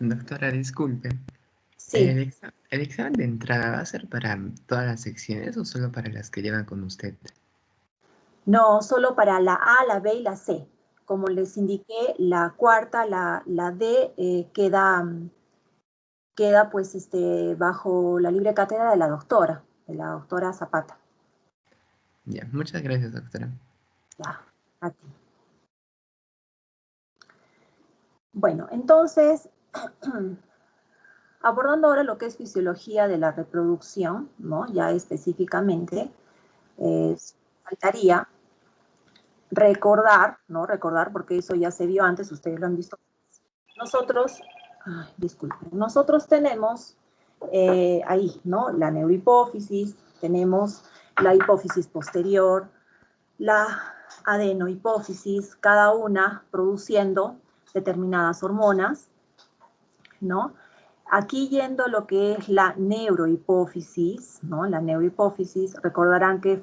Doctora, disculpe. Sí, ¿El examen de entrada va a ser para todas las secciones o solo para las que llevan con usted? no solo para la A, la B y la C. Como les indiqué, la cuarta, la D, queda pues bajo la libre cátedra de la doctora Zapata. Ya, muchas gracias, doctora. Ya, a ti. Bueno, entonces, abordando ahora lo que es fisiología de la reproducción, ¿no? Ya específicamente, faltaría recordar, ¿no? Recordar, porque eso ya se vio antes, ustedes lo han visto. Nosotros, disculpen, nosotros tenemos ahí, ¿no? La neurohipófisis, tenemos la hipófisis posterior, la adenohipófisis, cada una produciendo determinadas hormonas, ¿no? Aquí yendo a lo que es la neurohipófisis, ¿no? La neurohipófisis, recordarán que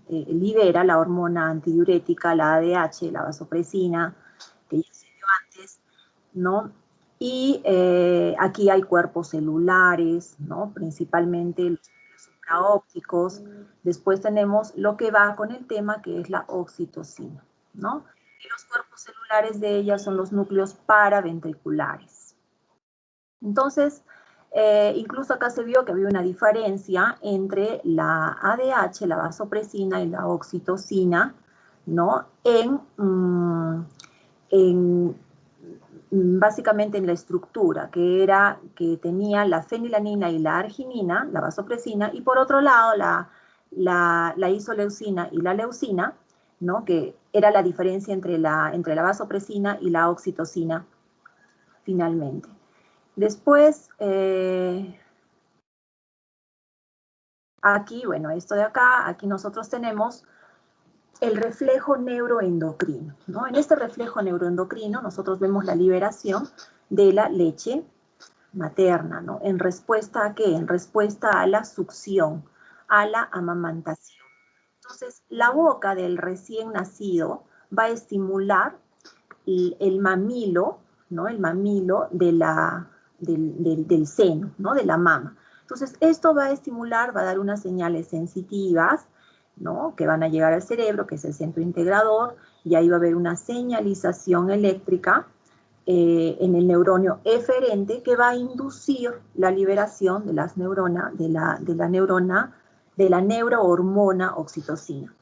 libera la hormona antidiurética, la ADH, la vasopresina, que ya se vio antes, ¿no? Y aquí hay cuerpos celulares, ¿no? Principalmente los supraópticos. Después tenemos lo que va con el tema, que es la oxitocina, ¿no? Y los cuerpos celulares de ella son los núcleos paraventriculares. Entonces, incluso acá se vio que había una diferencia entre la ADH, la vasopresina y la oxitocina, ¿no? Básicamente en la estructura, que tenía la fenilanina y la arginina, la vasopresina, y por otro lado la isoleucina y la leucina, ¿no? Que era la diferencia entre la vasopresina y la oxitocina finalmente. Después, aquí, bueno, esto de acá, aquí nosotros tenemos el reflejo neuroendocrino, ¿no? En este reflejo neuroendocrino nosotros vemos la liberación de la leche materna, ¿no? ¿En respuesta a qué? En respuesta a la succión, a la amamantación. Entonces, la boca del recién nacido va a estimular el mamilo, ¿no? El mamilo del seno, ¿no? De la mama. Entonces, esto va a estimular, va a dar unas señales sensitivas, ¿no? Que van a llegar al cerebro, que es el centro integrador, y ahí va a haber una señalización eléctrica en el neuronio eferente que va a inducir la liberación de las neuronas, de la neurohormona oxitocina.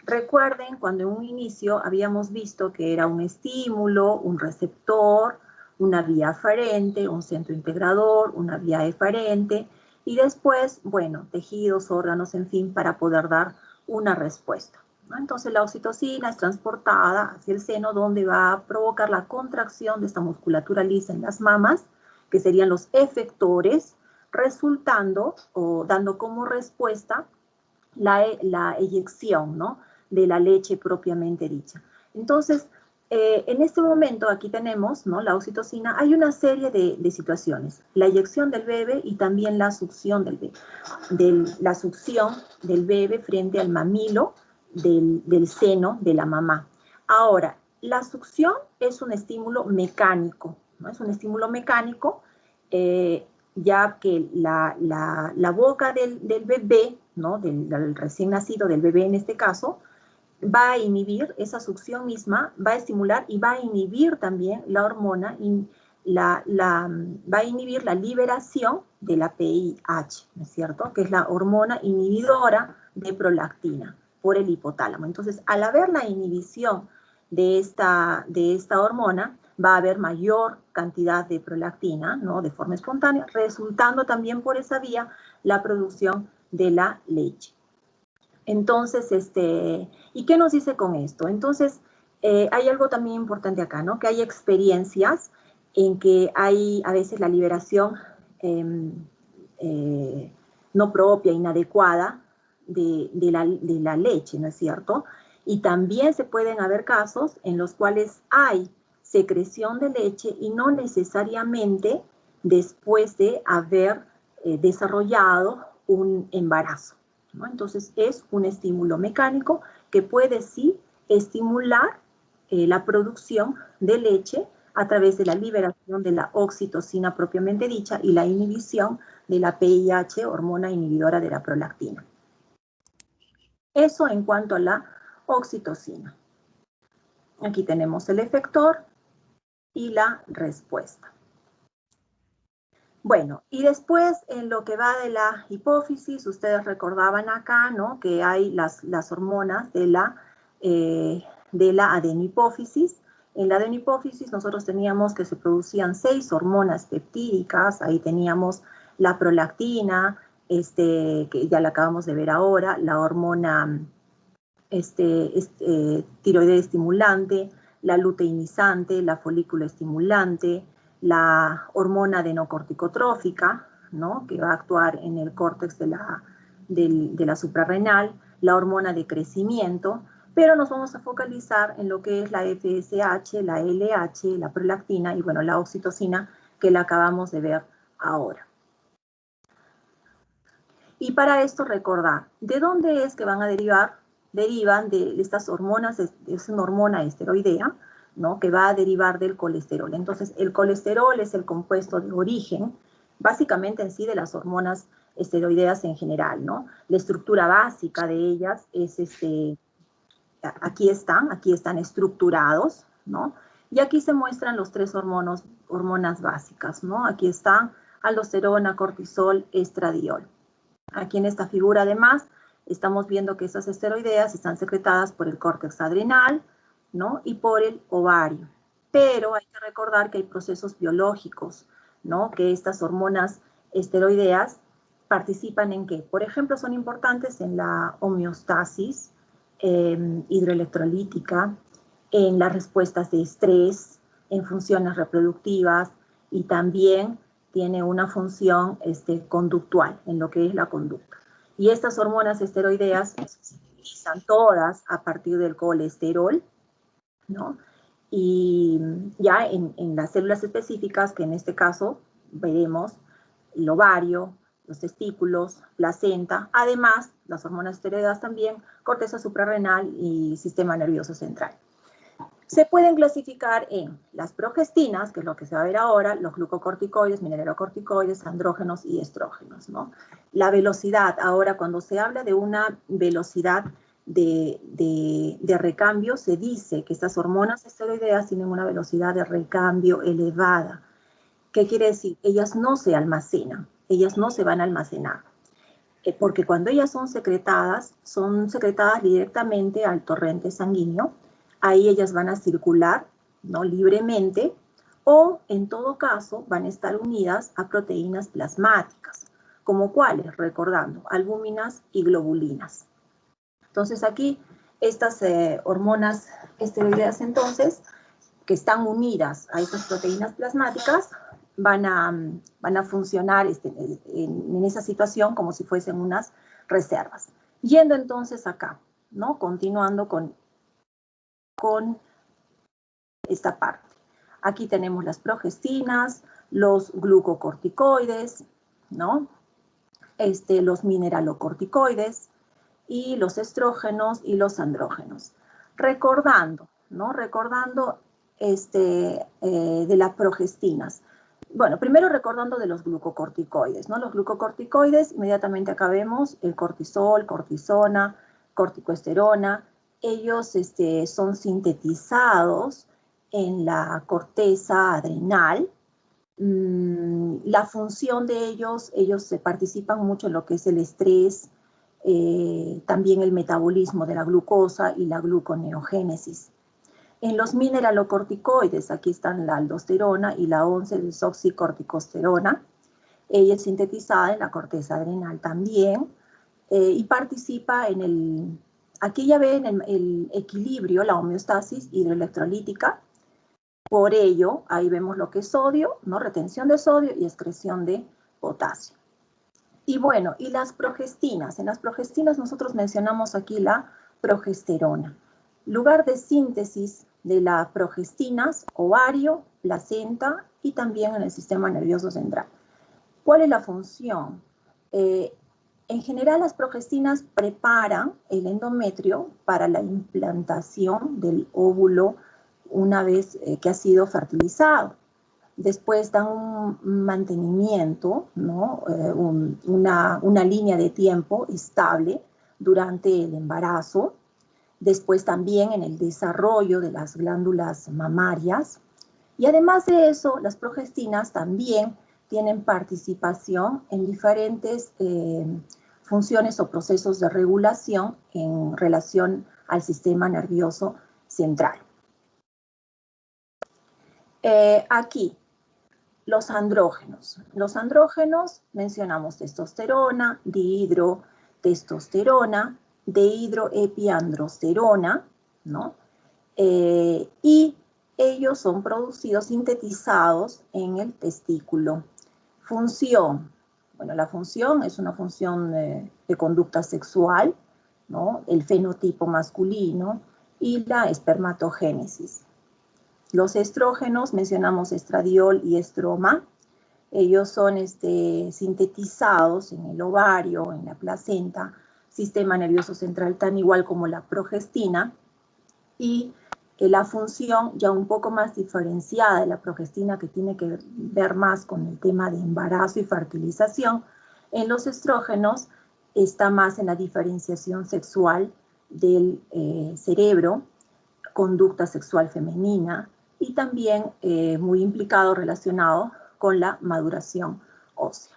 Recuerden cuando en un inicio habíamos visto que era un estímulo, un receptor, una vía aferente, un centro integrador, una vía eferente, y después, bueno, tejidos, órganos, en fin, para poder dar una respuesta, ¿no? Entonces la oxitocina es transportada hacia el seno, donde va a provocar la contracción de esta musculatura lisa en las mamas, que serían los efectores, resultando o dando como respuesta la eyección, ¿no? De la leche propiamente dicha. Entonces, en este momento aquí tenemos, ¿no? La oxitocina, hay una serie de situaciones, la eyección del bebé y también la succión del bebé, la succión del bebé frente al mamilo del seno de la mamá. Ahora, la succión es un estímulo mecánico, ¿no? Es un estímulo mecánico, ya que la boca del bebé, ¿no? Del recién nacido, del bebé en este caso, va a inhibir esa succión misma, va a estimular y va a inhibir también la hormona, va a inhibir la liberación de la PIH, ¿no es cierto? Que es la hormona inhibidora de prolactina por el hipotálamo. Entonces, al haber la inhibición de esta hormona, va a haber mayor cantidad de prolactina, ¿no? De forma espontánea, resultando también por esa vía la producción de la leche. Entonces, ¿y qué nos dice con esto? Entonces, hay algo también importante acá, ¿no? Que hay experiencias en que hay a veces la liberación no propia, inadecuada de la leche, ¿no es cierto? Y también se pueden haber casos en los cuales hay secreción de leche y no necesariamente después de haber desarrollado un embarazo, ¿no? Entonces es un estímulo mecánico que puede sí estimular la producción de leche a través de la liberación de la oxitocina propiamente dicha y la inhibición de la PIH, hormona inhibidora de la prolactina. Eso en cuanto a la oxitocina. Aquí tenemos el efector y la respuesta. Bueno, y después en lo que va de la hipófisis, ustedes recordaban acá, ¿no?, que hay las hormonas de la adenihipófisis. En la adenihipófisis nosotros teníamos que se producían 6 hormonas peptídicas, ahí teníamos la prolactina, que ya la acabamos de ver ahora, la hormona tiroidea estimulante, la luteinizante, la folículo estimulante, la hormona adenocorticotrófica, ¿no?, que va a actuar en el córtex de la suprarrenal, la hormona de crecimiento, pero nos vamos a focalizar en lo que es la FSH, la LH, la prolactina y, bueno, la oxitocina, que la acabamos de ver ahora. Y para esto recordar, ¿de dónde es que van a derivar? Derivan de estas hormonas, es una hormona esteroidea, ¿no?, que va a derivar del colesterol. Entonces, el colesterol es el compuesto de origen, básicamente en sí, de las hormonas esteroideas en general, ¿no? La estructura básica de ellas es, aquí están estructurados, ¿no? Y aquí se muestran los 3 hormonas básicas, ¿no? Aquí están aldosterona, cortisol, estradiol. Aquí en esta figura, además, estamos viendo que esas esteroideas están secretadas por el córtex adrenal, ¿no?, y por el ovario. Pero hay que recordar que hay procesos biológicos, ¿no?, que estas hormonas esteroideas participan en qué. Por ejemplo, son importantes en la homeostasis hidroelectrolítica, en las respuestas de estrés, en funciones reproductivas y también tiene una función conductual en lo que es la conducta. Y estas hormonas esteroideas se utilizan todas a partir del colesterol, ¿no? Y ya en las células específicas, que en este caso veremos el ovario, los testículos, placenta, además las hormonas esteroideas también, corteza suprarrenal y sistema nervioso central. Se pueden clasificar en las progestinas, que es lo que se va a ver ahora, los glucocorticoides, mineralocorticoides, andrógenos y estrógenos, ¿no? La velocidad, ahora cuando se habla de una velocidad de recambio, se dice que estas hormonas esteroideas tienen una velocidad de recambio elevada. ¿Qué quiere decir? Ellas no se almacenan, ellas no se van a almacenar. Porque cuando ellas son secretadas directamente al torrente sanguíneo. Ahí ellas van a circular, ¿no?, libremente, o en todo caso van a estar unidas a proteínas plasmáticas, como cuáles, recordando, albúminas y globulinas. Entonces aquí estas hormonas esteroideas, entonces, que están unidas a estas proteínas plasmáticas, van a funcionar en esa situación como si fuesen unas reservas. Yendo entonces acá, ¿no?, continuando con esta parte. Aquí tenemos las progestinas, los glucocorticoides, ¿no?, los mineralocorticoides y los estrógenos y los andrógenos. Recordando, ¿no?, recordando de las progestinas. Bueno, primero recordando de los glucocorticoides, ¿no? Los glucocorticoides, inmediatamente acá vemos el cortisol, cortisona, corticoesterona. Ellos son sintetizados en la corteza adrenal. La función de ellos participan mucho en lo que es el estrés, también el metabolismo de la glucosa y la gluconeogénesis. En los mineralocorticoides, aquí están la aldosterona y la 11-desoxicorticosterona. Ella es sintetizada en la corteza adrenal también y participa en el... Aquí ya ven el equilibrio, la homeostasis hidroelectrolítica. Por ello, ahí vemos lo que es sodio, ¿no?, retención de sodio y excreción de potasio. Y bueno, y las progestinas. En las progestinas nosotros mencionamos aquí la progesterona. Lugar de síntesis de las progestinas, ovario, placenta y también en el sistema nervioso central. ¿Cuál es la función? En general, las progestinas preparan el endometrio para la implantación del óvulo una vez que ha sido fertilizado. Después dan un mantenimiento, ¿no? Una línea de tiempo estable durante el embarazo. Después también en el desarrollo de las glándulas mamarias. Y además de eso, las progestinas también tienen participación en diferentes funciones o procesos de regulación en relación al sistema nervioso central. Aquí, los andrógenos. Los andrógenos mencionamos testosterona, dihidrotestosterona, dehidroepiandrosterona, ¿no? Y ellos son producidos, sintetizados en el testículo. Función. Bueno, la función es una función de conducta sexual, ¿no? El fenotipo masculino y la espermatogénesis. Los estrógenos, mencionamos estradiol y estroma. Ellos son sintetizados en el ovario, en la placenta, sistema nervioso central, tan igual como la progestina. Y la función ya un poco más diferenciada de la progestina, que tiene que ver más con el tema de embarazo y fertilización, en los estrógenos está más en la diferenciación sexual del cerebro, conducta sexual femenina, y también muy implicado, relacionado con la maduración ósea.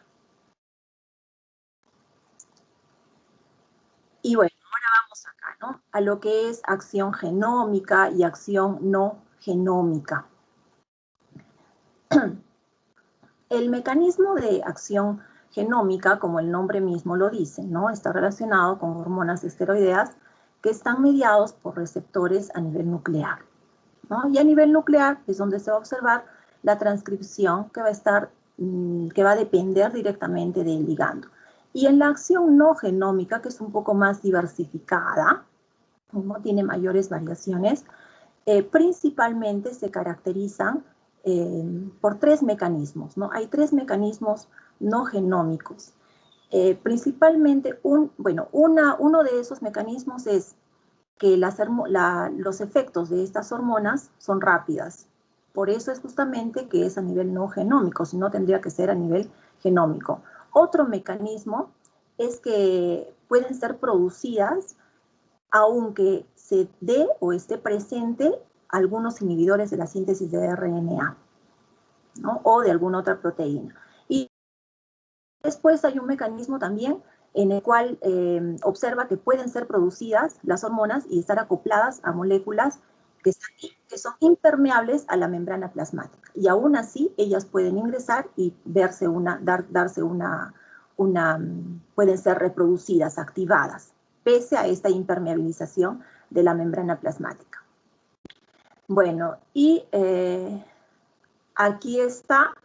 Y bueno, ahora vamos acá, ¿no? A lo que es acción genómica y acción no genómica. El mecanismo de acción genómica, como el nombre mismo lo dice, ¿no? Está relacionado con hormonas esteroideas que están mediados por receptores a nivel nuclear, ¿no? Y a nivel nuclear es donde se va a observar la transcripción que va a depender directamente del ligando. Y en la acción no genómica, que es un poco más diversificada, ¿no? Tiene mayores variaciones, principalmente se caracterizan por tres mecanismos, ¿no? Hay tres mecanismos no genómicos. Principalmente, uno de esos mecanismos es que los efectos de estas hormonas son rápidas. Por eso es justamente que es a nivel no genómico, si no tendría que ser a nivel genómico. Otro mecanismo es que pueden ser producidas aunque se dé o esté presente algunos inhibidores de la síntesis de RNA, ¿no? O de alguna otra proteína. Y después hay un mecanismo también en el cual observa que pueden ser producidas las hormonas y estar acopladas a moléculas que son impermeables a la membrana plasmática. Y aún así, ellas pueden ingresar y pueden ser reproducidas, activadas, pese a esta impermeabilización de la membrana plasmática. Bueno, y aquí está,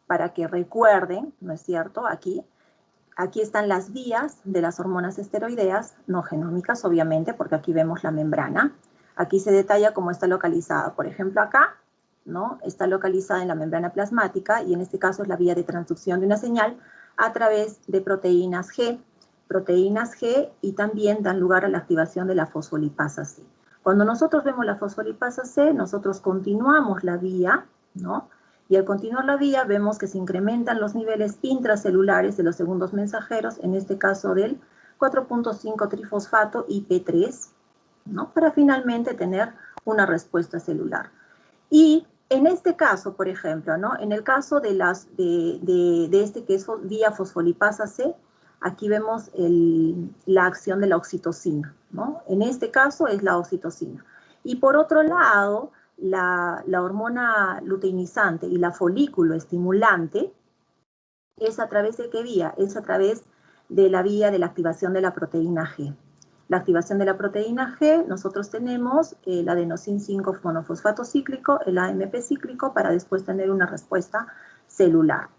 para que recuerden, ¿no es cierto? Aquí están las vías de las hormonas esteroideas, no genómicas, obviamente, porque aquí vemos la membrana. Aquí se detalla cómo está localizada. Por ejemplo, acá, ¿no? Está localizada en la membrana plasmática, y en este caso es la vía de transducción de una señal a través de proteínas G. Proteínas G, y también dan lugar a la activación de la fosfolipasa C. Cuando nosotros vemos la fosfolipasa C, nosotros continuamos la vía, ¿no? Y al continuar la vía vemos que se incrementan los niveles intracelulares de los segundos mensajeros, en este caso del 4.5 trifosfato IP3, ¿no? Para finalmente tener una respuesta celular. Y en este caso, por ejemplo, ¿no? En el caso de este que es vía fosfolipasa C, aquí vemos la acción de la oxitocina, ¿no? En este caso es la oxitocina. Y por otro lado, la hormona luteinizante y la folículo estimulante es a través de qué vía? Es a través de la vía de la activación de la proteína G. La activación de la proteína G, nosotros tenemos el adenosín 5 monofosfato cíclico, el AMP cíclico, para después tener una respuesta celular.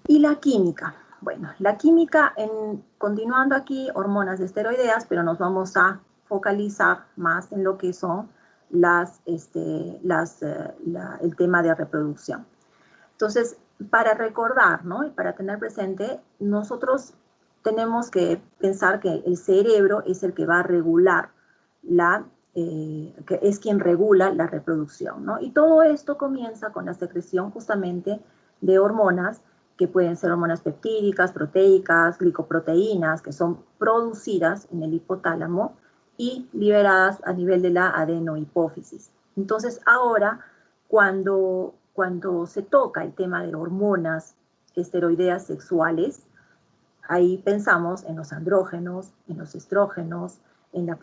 Y la química. Bueno, la química, continuando aquí, hormonas esteroideas, pero nos vamos a focalizar más en lo que son el tema de reproducción. Entonces, para recordar, ¿no? Y para tener presente, nosotros tenemos que pensar que el cerebro es el que va a regular que es quien regula la reproducción, ¿no? Y todo esto comienza con la secreción justamente de hormonas, que pueden ser hormonas peptídicas, proteicas, glicoproteínas, que son producidas en el hipotálamo y liberadas a nivel de la adenohipófisis. Entonces, ahora, cuando se toca el tema de hormonas esteroideas sexuales, ahí pensamos en los andrógenos, en los estrógenos, en la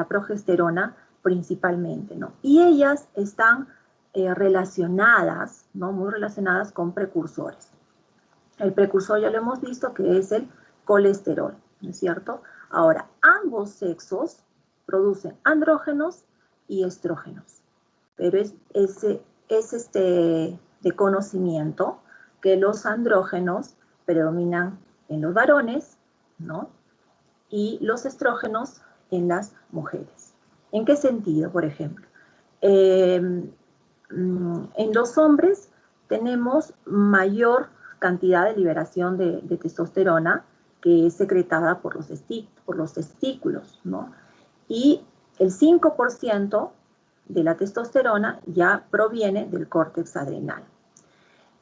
progesterona principalmente, ¿no? Y ellas están relacionadas, ¿no? Muy relacionadas con precursores. El precursor ya lo hemos visto que es el colesterol, ¿no es cierto? Ahora, ambos sexos producen andrógenos y estrógenos, pero es de conocimiento que los andrógenos predominan en los varones, ¿no? Y los estrógenos en las mujeres. ¿En qué sentido, por ejemplo? En los hombres tenemos mayor cantidad de liberación de testosterona que es secretada por los testículos, ¿no? Y el 5% de la testosterona ya proviene del córtex adrenal.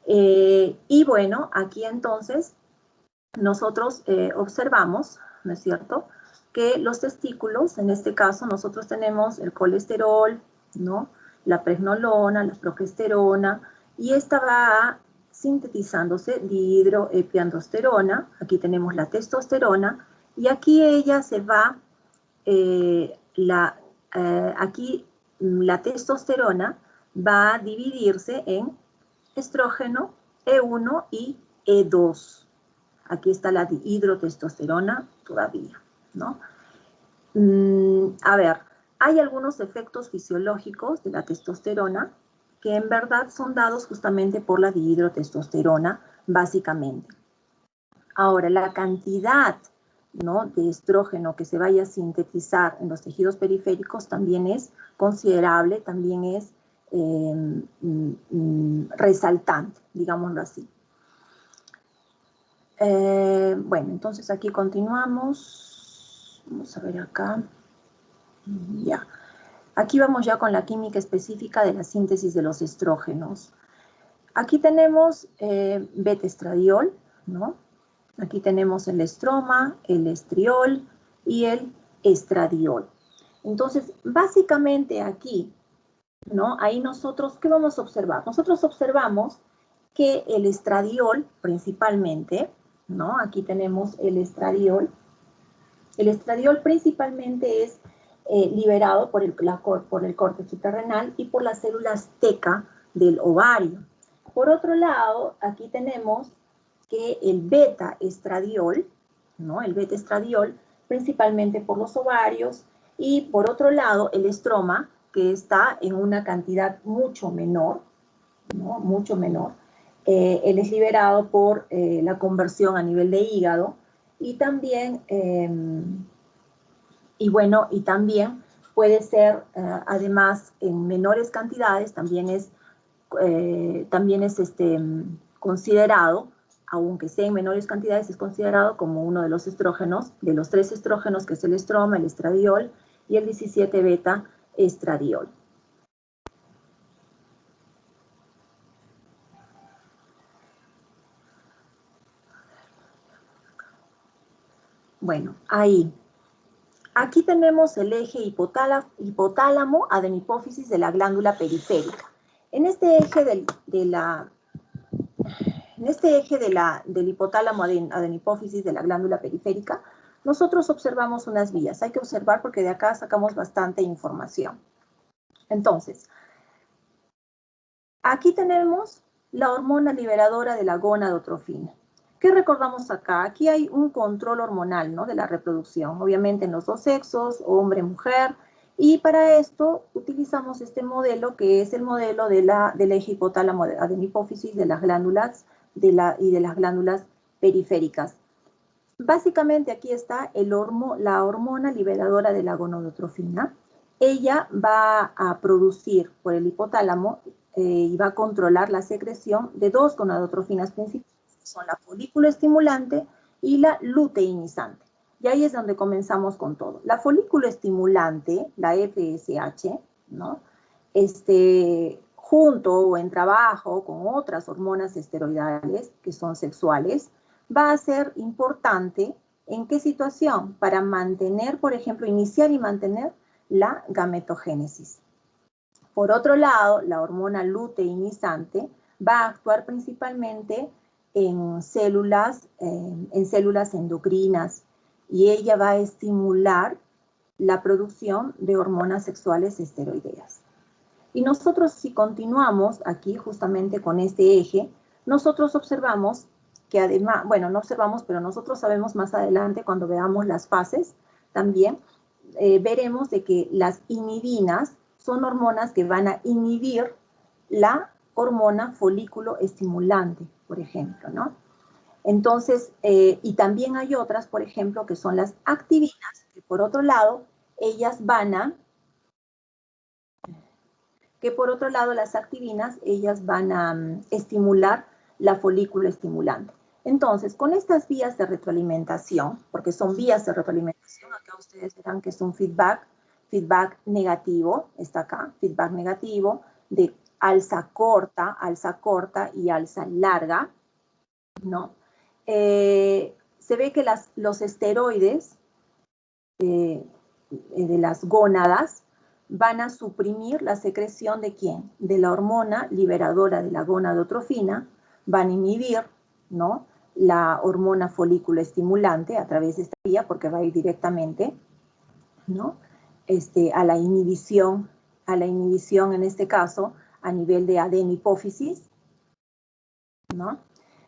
Y bueno, aquí entonces nosotros observamos, ¿no es cierto?, que los testículos, en este caso nosotros tenemos el colesterol, ¿no?, la pregnolona, la progesterona, y esta va sintetizándose dihidroepiandrosterona, aquí tenemos la testosterona, y aquí ella se va, aquí la testosterona va a dividirse en estrógeno, E1 y E2. Aquí está la dihidrotestosterona todavía, ¿no? A ver, hay algunos efectos fisiológicos de la testosterona que en verdad son dados justamente por la dihidrotestosterona, básicamente. Ahora, la cantidad, ¿no?, de estrógeno que se vaya a sintetizar en los tejidos periféricos también es considerable, también es resaltante, digámoslo así. Bueno, entonces aquí continuamos. Vamos a ver acá. Ya. Aquí vamos ya con la química específica de la síntesis de los estrógenos. Aquí tenemos beta-estradiol, ¿no? Aquí tenemos el estroma, el estriol y el estradiol. Entonces, básicamente aquí, ¿no?, ahí nosotros, ¿qué vamos a observar? Nosotros observamos que el estradiol, principalmente, ¿no? Aquí tenemos el estradiol. El estradiol principalmente es liberado por el córtex suprarrenal y por las células teca del ovario. Por otro lado, aquí tenemos que el beta-estradiol, ¿no?, el beta-estradiol, principalmente por los ovarios, y por otro lado, el estroma, que está en una cantidad mucho menor, ¿no?, mucho menor. Él es liberado por la conversión a nivel de hígado y también, y también puede ser, además, en menores cantidades, también es considerado, aunque sea en menores cantidades, es considerado como uno de los estrógenos, de los 3 estrógenos, que es el estroma, el estradiol y el 17-beta-estradiol. Bueno, ahí. Aquí tenemos el eje hipotálamo-adenipófisis de la glándula periférica. En este eje del hipotálamo-adenipófisis de la glándula periférica, nosotros observamos unas vías. Hay que observar porque de acá sacamos bastante información. Entonces, aquí tenemos la hormona liberadora de la gonadotrofina. ¿Qué recordamos acá? Aquí hay un control hormonal, ¿no?, de la reproducción, obviamente en los dos sexos, hombre-mujer, y para esto utilizamos este modelo que es el modelo del eje hipotálamo-adenipófisis de las glándulas y de las glándulas periféricas. Básicamente aquí está la hormona liberadora de la gonadotrofina. Ella va a producir por el hipotálamo y va a controlar la secreción de 2 gonadotrofinas principales, que son la folículo estimulante y la luteinizante. Y ahí es donde comenzamos con todo. La folículo estimulante, la FSH, ¿no? Junto o en trabajo con otras hormonas esteroidales que son sexuales, va a ser importante. ¿En qué situación? Para mantener, por ejemplo, iniciar y mantener la gametogénesis. Por otro lado, la hormona luteinizante va a actuar principalmente en células endocrinas y ella va a estimular la producción de hormonas sexuales esteroideas. Y nosotros, si continuamos aquí justamente con este eje, nosotros observamos que además, bueno, no observamos, pero nosotros sabemos más adelante cuando veamos las fases, también veremos de que las inhibinas son hormonas que van a inhibir la hormona folículo estimulante, por ejemplo, ¿no? Entonces, y también hay otras, por ejemplo, que son las activinas, que por otro lado, las activinas, ellas van a estimular la folículo estimulante. Entonces, con estas vías de retroalimentación, porque son vías de retroalimentación, acá ustedes verán que es un feedback negativo, está acá, feedback negativo, de alza corta y alza larga, ¿no? Se ve que los esteroides de las gónadas van a suprimir la secreción de ¿quién? De la hormona liberadora de la gonadotrofina, van a inhibir, ¿no?, la hormona folículo estimulante a través de esta vía, porque va a ir directamente, ¿no?, a la inhibición en este caso a nivel de adenipófisis, ¿no?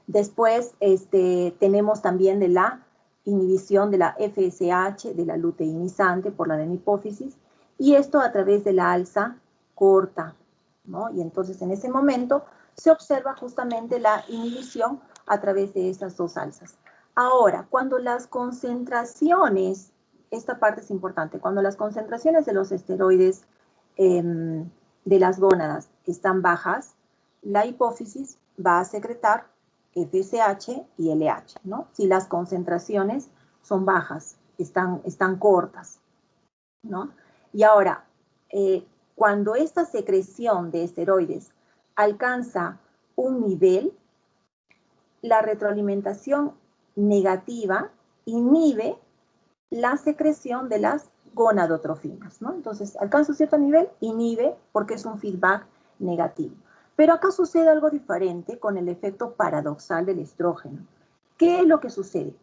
Después tenemos también de la inhibición de la FSH, de la luteinizante por la adenipófisis, y esto a través de la alza corta, ¿no? Y entonces en ese momento se observa justamente la inhibición a través de estas dos alzas. Ahora, cuando las concentraciones, esta parte es importante, cuando las concentraciones de los esteroides de las gónadas están bajas, la hipófisis va a secretar FSH y LH, ¿no? Si las concentraciones son bajas, están cortas, ¿no? Y ahora, cuando esta secreción de esteroides alcanza un nivel, la retroalimentación negativa inhibe la secreción de las gonadotrofinas, ¿no? Entonces, alcanza un cierto nivel, inhibe porque es un feedback negativo. Pero acá sucede algo diferente con el efecto paradoxal del estrógeno. ¿Qué es lo que sucede?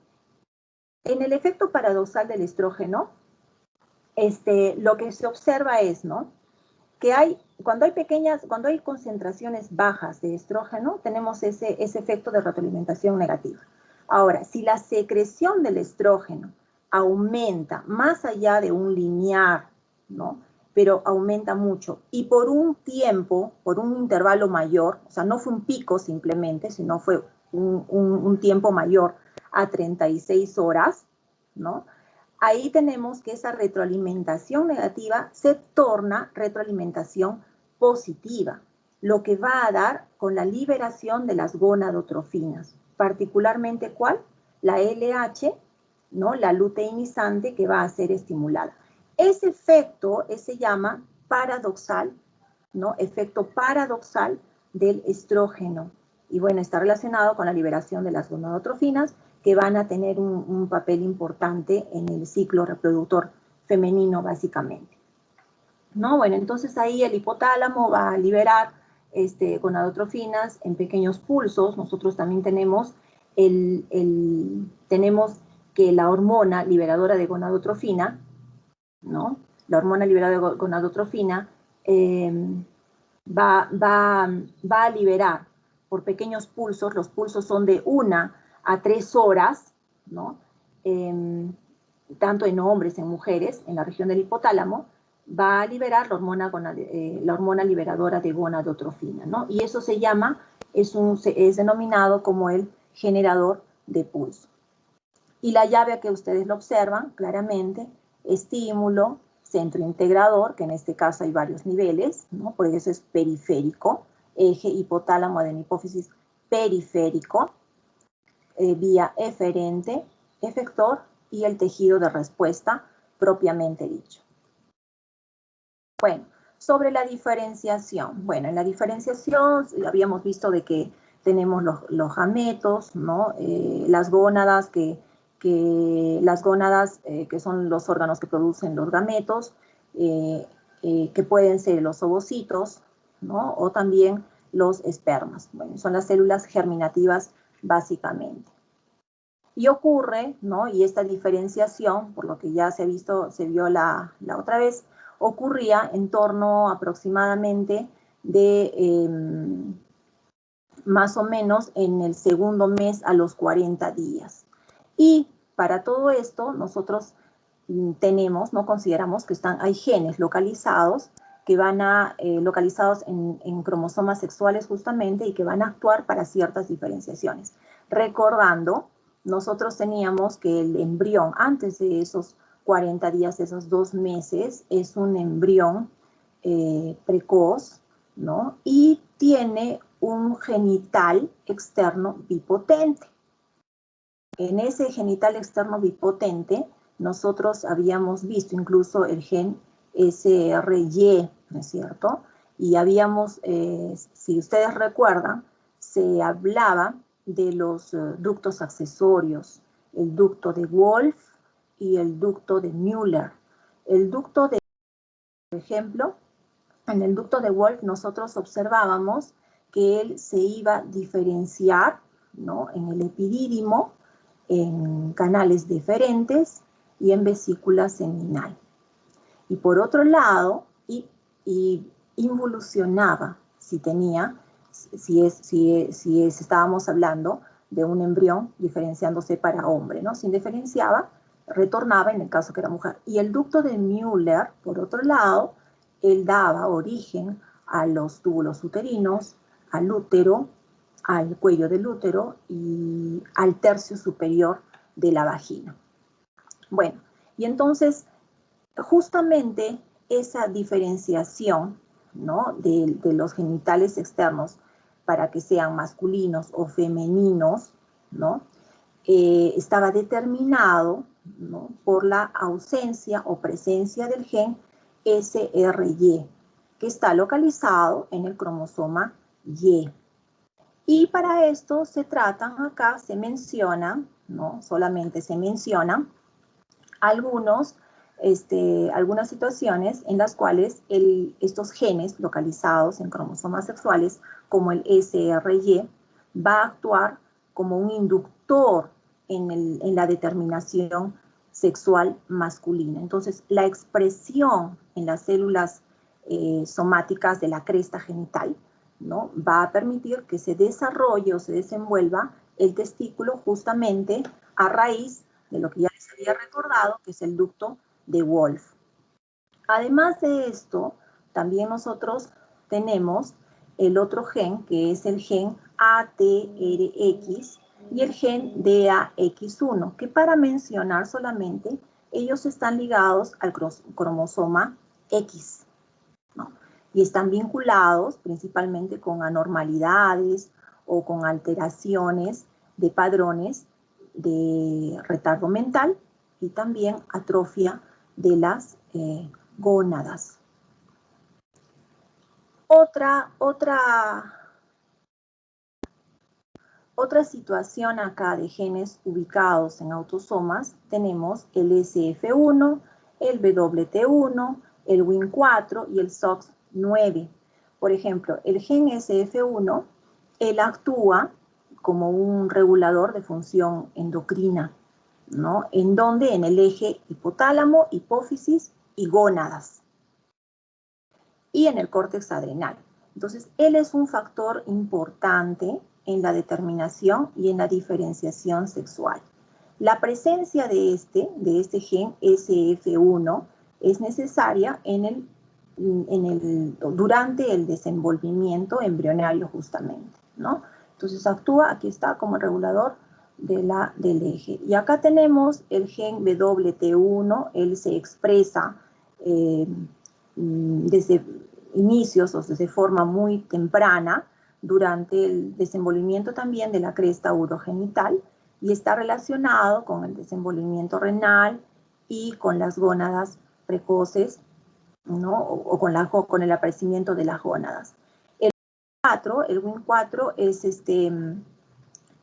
En el efecto paradoxal del estrógeno, lo que se observa es, ¿no?, que cuando hay concentraciones bajas de estrógeno, tenemos ese efecto de retroalimentación negativa. Ahora, si la secreción del estrógeno aumenta más allá de un lineal, ¿no?, pero aumenta mucho, y por un tiempo, por un intervalo mayor, o sea, no fue un pico simplemente, sino fue un tiempo mayor a 36 horas, ¿no?, ahí tenemos que esa retroalimentación negativa se torna retroalimentación positiva, lo que va a dar con la liberación de las gonadotrofinas, particularmente ¿cuál? La LH, ¿no?, la luteinizante, que va a ser estimulada. Ese efecto se llama paradoxal, ¿no?, efecto paradoxal del estrógeno. Y bueno, está relacionado con la liberación de las gonadotrofinas, que van a tener un papel importante en el ciclo reproductor femenino, básicamente, ¿no? Bueno, entonces ahí el hipotálamo va a liberar gonadotrofinas en pequeños pulsos. Nosotros también tenemos que la hormona liberadora de gonadotrofina, ¿no?, la hormona liberadora de gonadotrofina va a liberar por pequeños pulsos. Los pulsos son de 1 a 3 horas, ¿no?, tanto en hombres, en mujeres, en la región del hipotálamo, va a liberar la hormona liberadora de gonadotrofina, ¿no? Y eso se llama, es denominado como el generador de pulso. Y la llave que ustedes lo observan claramente, estímulo, centro integrador, que en este caso hay varios niveles, ¿no?, por eso es periférico, eje hipotálamo adenipófisis periférico, vía eferente, efector y el tejido de respuesta propiamente dicho. Bueno, sobre la diferenciación. Bueno, en la diferenciación habíamos visto de que tenemos los gametos, ¿no? Las gónadas que son los órganos que producen los gametos, que pueden ser los ovocitos, ¿no? O también los espermas. Bueno, son las células germinativas básicamente. Y ocurre, ¿no? Y esta diferenciación, por lo que ya se vio la otra vez, ocurría en torno aproximadamente de más o menos en el segundo mes a los 40 días. Y para todo esto nosotros tenemos, ¿no? Consideramos que hay genes localizados que localizados en cromosomas sexuales justamente y que van a actuar para ciertas diferenciaciones. Recordando, nosotros teníamos que el embrión antes de esos 40 días, de esos 2 meses, es un embrión precoz, ¿no? Y tiene un genital externo bipotente. En ese genital externo bipotente, nosotros habíamos visto incluso el gen SRY, ¿no es cierto? Y habíamos, si ustedes recuerdan, se hablaba de los ductos accesorios, el ducto de Wolf y el ducto de Müller. El ducto de, por ejemplo, en el ducto de Wolf nosotros observábamos que él se iba a diferenciar, ¿no? En el epidídimo, en canales deferentes y en vesícula seminal. Y por otro lado, y involucionaba si estábamos hablando de un embrión diferenciándose para hombre, ¿no? Si indiferenciaba, retornaba en el caso que era mujer. Y el ducto de Müller, por otro lado, él daba origen a los túbulos uterinos, al útero, al cuello del útero y al tercio superior de la vagina. Bueno, y entonces, justamente esa diferenciación, ¿no? de los genitales externos para que sean masculinos o femeninos, ¿no? Estaba determinado, ¿no? por la ausencia o presencia del gen SRY, que está localizado en el cromosoma Y. Y para esto se tratan acá, se mencionan, ¿no? Solamente se mencionan algunas situaciones en las cuales estos genes localizados en cromosomas sexuales, como el SRY, va a actuar como un inductor en la determinación sexual masculina. Entonces, la expresión en las células somáticas de la cresta genital, ¿no? va a permitir que se desarrolle o se desenvuelva el testículo justamente a raíz de lo que ya les había recordado, que es el ducto de Wolf. Además de esto, también nosotros tenemos el otro gen, que es el gen ATRX y el gen DAX1, que para mencionar solamente, ellos están ligados al cromosoma X, ¿no? Y están vinculados principalmente con anormalidades o con alteraciones de padrones de retardo mental y también atrofia de las gónadas. Otra situación acá de genes ubicados en autosomas, tenemos el SF1, el WT1, el WIN4 y el SOX9. Por ejemplo, el gen SF1, él actúa como un regulador de función endocrina, ¿no? ¿En dónde? En el eje hipotálamo, hipófisis y gónadas. Y en el córtex adrenal. Entonces, él es un factor importante en la determinación y en la diferenciación sexual. La presencia de este gen SF1 es necesaria durante el desenvolvimiento embrionario justamente, ¿no? Entonces actúa, aquí está, como regulador del eje. Y acá tenemos el gen WT1, él se expresa desde inicios o desde forma muy temprana durante el desenvolvimiento también de la cresta urogenital y está relacionado con el desenvolvimiento renal y con las gónadas precoces, ¿no? O con el aparecimiento de las gónadas. El WIN4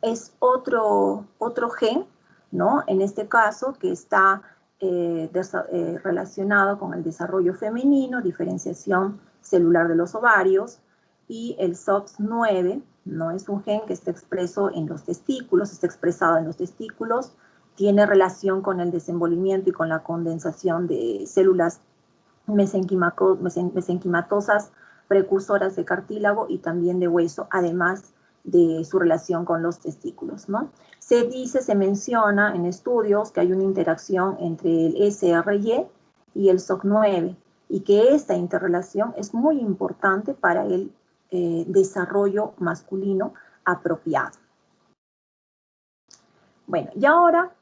es otro gen, ¿no? En este caso, que está relacionado con el desarrollo femenino, diferenciación celular de los ovarios, y el SOX9, ¿no? Es un gen que está expreso en los testículos, está expresado en los testículos, tiene relación con el desenvolvimiento y con la condensación de células mesenquimatosas precursoras de cartílago y también de hueso, además de su relación con los testículos, ¿no? Se menciona en estudios que hay una interacción entre el SRY y el SOC9 y que esta interrelación es muy importante para el desarrollo masculino apropiado. Bueno, y ahora,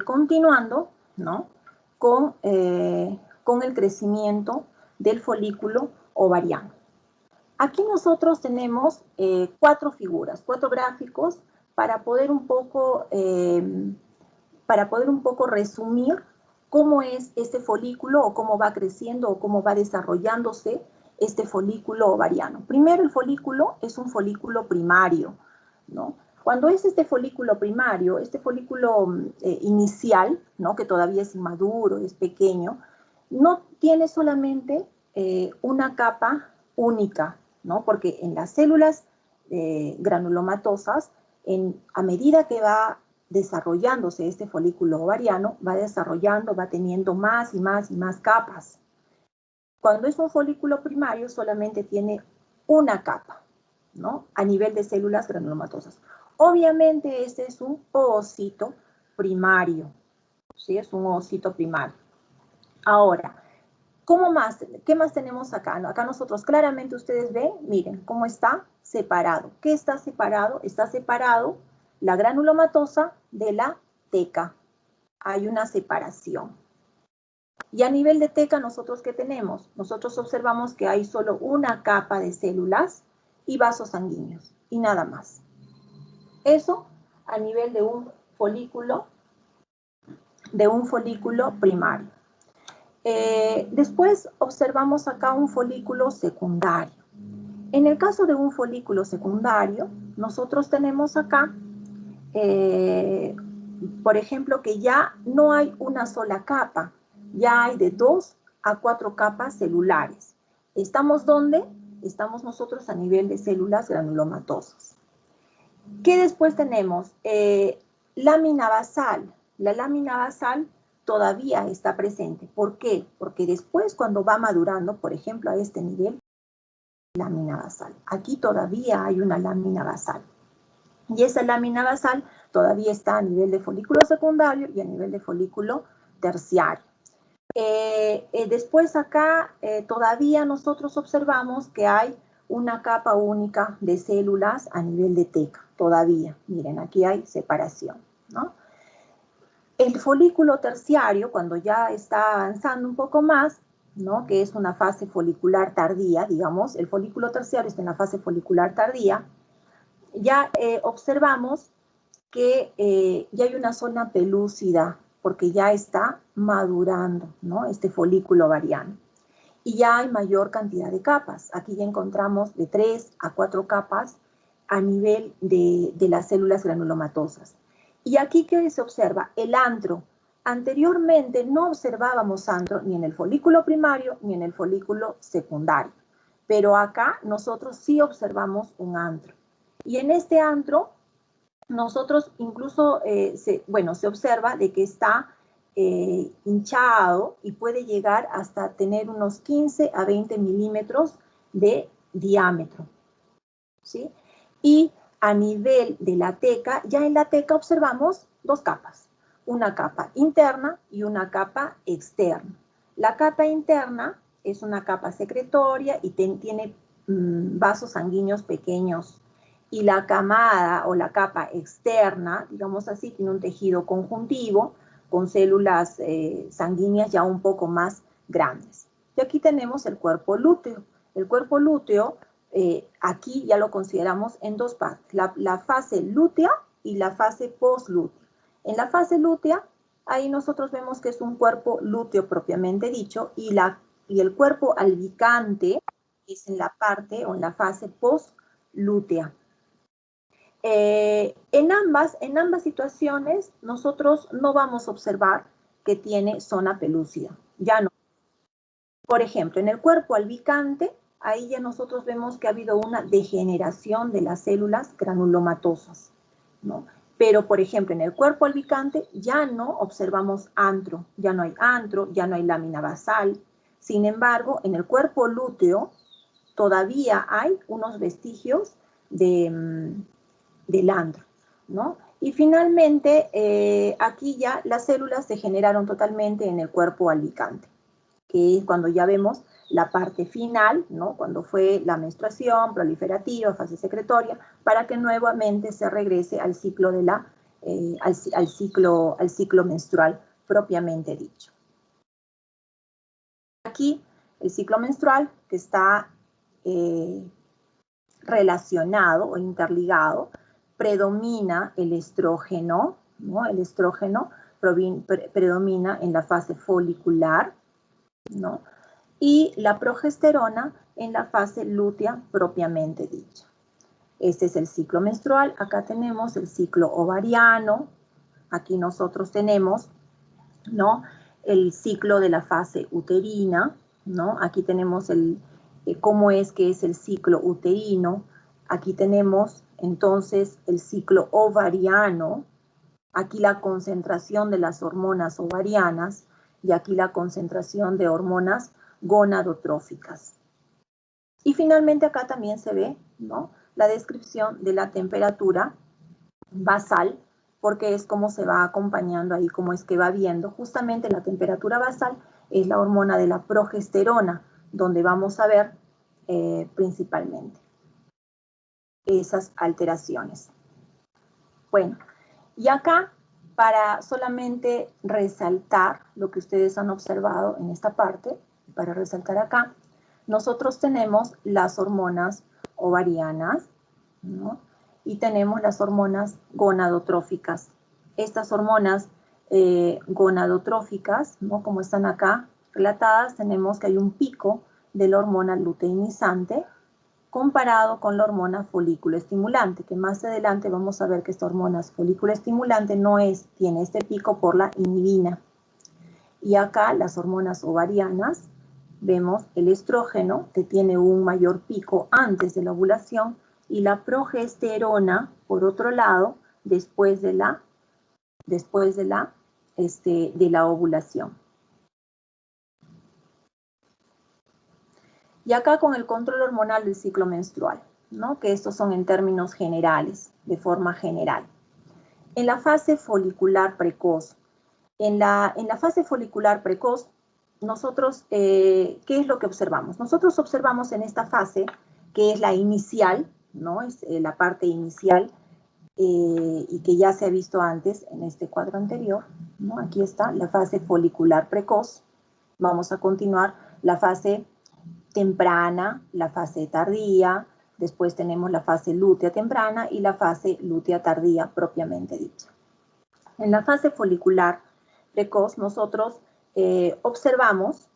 continuando, ¿no? Con el crecimiento del folículo ovariano. Aquí nosotros tenemos 4 figuras, 4 gráficos para poder un poco resumir cómo es este folículo o cómo va creciendo o cómo va desarrollándose este folículo ovariano. Primero, el folículo es un folículo primario, ¿no? Cuando es este folículo primario, este folículo inicial, ¿no? Que todavía es inmaduro, es pequeño, no tiene solamente una capa única, ¿no? Porque en las células granulomatosas, a medida que va desarrollándose este folículo ovariano, va teniendo más y más y más capas. Cuando es un folículo primario, solamente tiene una capa, ¿no? A nivel de células granulomatosas. Obviamente este es un oocito primario, ¿sí? Es un oocito primario. Ahora, ¿qué más tenemos acá? Acá nosotros claramente ustedes ven, miren cómo está separado. ¿Qué está separado? Está separado la granulomatosa de la teca. Hay una separación. Y a nivel de teca, ¿nosotros qué tenemos? Nosotros observamos que hay solo una capa de células y vasos sanguíneos, y nada más. Eso a nivel de un folículo primario. Después observamos acá un folículo secundario. En el caso de un folículo secundario, nosotros tenemos acá, por ejemplo, que ya no hay una sola capa, ya hay de 2 a 4 capas celulares. ¿Estamos dónde? Estamos nosotros a nivel de células granulomatosas. ¿Qué después tenemos? Lámina basal. La lámina basal todavía está presente. ¿Por qué? Porque después, cuando va madurando, por ejemplo, a este nivel, lámina basal. Aquí todavía hay una lámina basal. Y esa lámina basal todavía está a nivel de folículo secundario y a nivel de folículo terciario. Después acá todavía nosotros observamos que hay una capa única de células a nivel de teca. Todavía, miren, aquí hay separación, ¿no? El folículo terciario, cuando ya está avanzando un poco más, ¿no? Que es una fase folicular tardía, digamos, el folículo terciario está en la fase folicular tardía, ya observamos que ya hay una zona pelúcida, porque ya está madurando, ¿no? Este folículo ovariano. Y ya hay mayor cantidad de capas. Aquí ya encontramos de 3 a 4 capas a nivel de las células granulomatosas. Y aquí, ¿qué se observa? El antro. Anteriormente no observábamos antro ni en el folículo primario ni en el folículo secundario. Pero acá nosotros sí observamos un antro. Y en este antro, nosotros incluso, se observa de que está hinchado y puede llegar hasta tener unos 15 a 20 milímetros de diámetro, ¿sí? Y a nivel de la teca, ya en la teca observamos 2 capas, una capa interna y una capa externa. La capa interna es una capa secretoria y tiene vasos sanguíneos pequeños, y la camada o la capa externa, digamos así, tiene un tejido conjuntivo con células sanguíneas ya un poco más grandes. Y aquí tenemos el cuerpo lúteo. El cuerpo lúteo, aquí ya lo consideramos en 2 partes. La fase lútea y la fase postlútea. En la fase lútea, ahí nosotros vemos que es un cuerpo lúteo propiamente dicho, y el cuerpo albicante es en la parte o en la fase postlútea. En ambas situaciones, nosotros no vamos a observar que tiene zona pelúcida, ya no. Por ejemplo, en el cuerpo albicante, ahí ya nosotros vemos que ha habido una degeneración de las células granulomatosas, ¿no? Pero, por ejemplo, en el cuerpo albicante ya no observamos antro, ya no hay lámina basal. Sin embargo, en el cuerpo lúteo todavía hay unos vestigios del antro, ¿no? Y finalmente, aquí ya las células se generaron totalmente en el cuerpo albicante, que es cuando ya vemos la parte final, ¿no? Cuando fue la menstruación proliferativa, fase secretoria, para que nuevamente se regrese al ciclo de al ciclo menstrual propiamente dicho. Aquí el ciclo menstrual que está relacionado o interligado, predomina el estrógeno, ¿no? El estrógeno predomina en la fase folicular, ¿no? Y la progesterona en la fase lútea propiamente dicha. Este es el ciclo menstrual. Acá tenemos el ciclo ovariano. Aquí nosotros tenemos, ¿no?, el ciclo de la fase uterina, ¿no? Aquí tenemos cómo es que es el ciclo uterino. Aquí tenemos entonces el ciclo ovariano. Aquí la concentración de las hormonas ovarianas y aquí la concentración de hormonas gonadotróficas. Y finalmente acá también se ve, ¿no?, la descripción de la temperatura basal, porque es como se va acompañando ahí, como es que va viendo. Justamente la temperatura basal es la hormona de la progesterona, donde vamos a ver principalmente esas alteraciones. Bueno, y acá, para solamente resaltar lo que ustedes han observado en esta parte, para resaltar acá, nosotros tenemos las hormonas ovarianas, ¿no?, y tenemos las hormonas gonadotróficas. Estas hormonas gonadotróficas, ¿no?, como están acá relatadas, tenemos que hay un pico de la hormona luteinizante comparado con la hormona folículo estimulante, que más adelante vamos a ver que esta hormona folículo estimulante tiene este pico por la inhibina. Y acá las hormonas ovarianas, vemos el estrógeno, que tiene un mayor pico antes de la ovulación, y la progesterona, por otro lado, después de la ovulación. Y acá con el control hormonal del ciclo menstrual, ¿no?, que estos son en términos generales, de forma general. En la fase folicular precoz, en la fase folicular precoz, nosotros, ¿qué es lo que observamos? Nosotros observamos en esta fase, que es la inicial, ¿no?, es la parte inicial, y que ya se ha visto antes en este cuadro anterior, ¿no? Aquí está la fase folicular precoz. Vamos a continuar la fase temprana, la fase tardía, después tenemos la fase lútea temprana y la fase lútea tardía propiamente dicha. En la fase folicular precoz nosotros observamos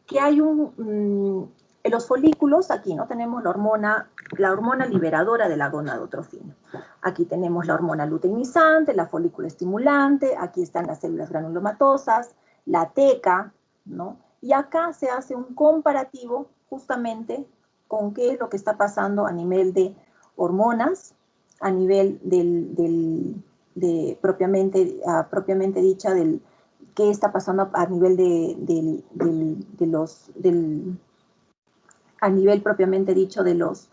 que hay en los folículos, aquí no tenemos la hormona liberadora de la gonadotrofina. Aquí tenemos la hormona luteinizante, la folículo estimulante, aquí están las células granulomatosas, la teca, ¿no? Y acá se hace un comparativo justamente con qué es lo que está pasando a nivel de hormonas, a nivel propiamente dicha del qué está pasando a nivel a nivel propiamente dicho de los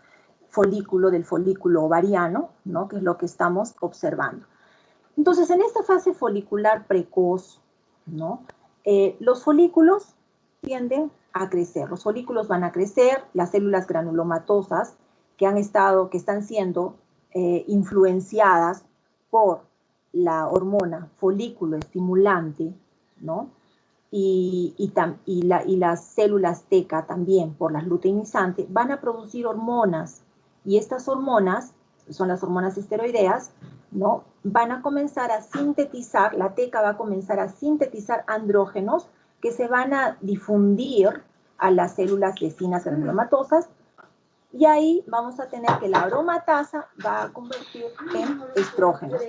del folículo ovariano, ¿no?, que es lo que estamos observando. Entonces, en esta fase folicular precoz, ¿no?, los folículos tienden a crecer. Los folículos van a crecer, las células granulomatosas que están siendo influenciadas por la hormona folículo estimulante, ¿no?, y las células teca también por las luteinizantes, van a producir hormonas Y estas hormonas, son las hormonas esteroideas, ¿no? Van a comenzar a sintetizar, la teca va a comenzar a sintetizar andrógenos que se van a difundir a las células vecinas granulomatosas, y ahí vamos a tener que la aromatasa va a convertir en estrógenos.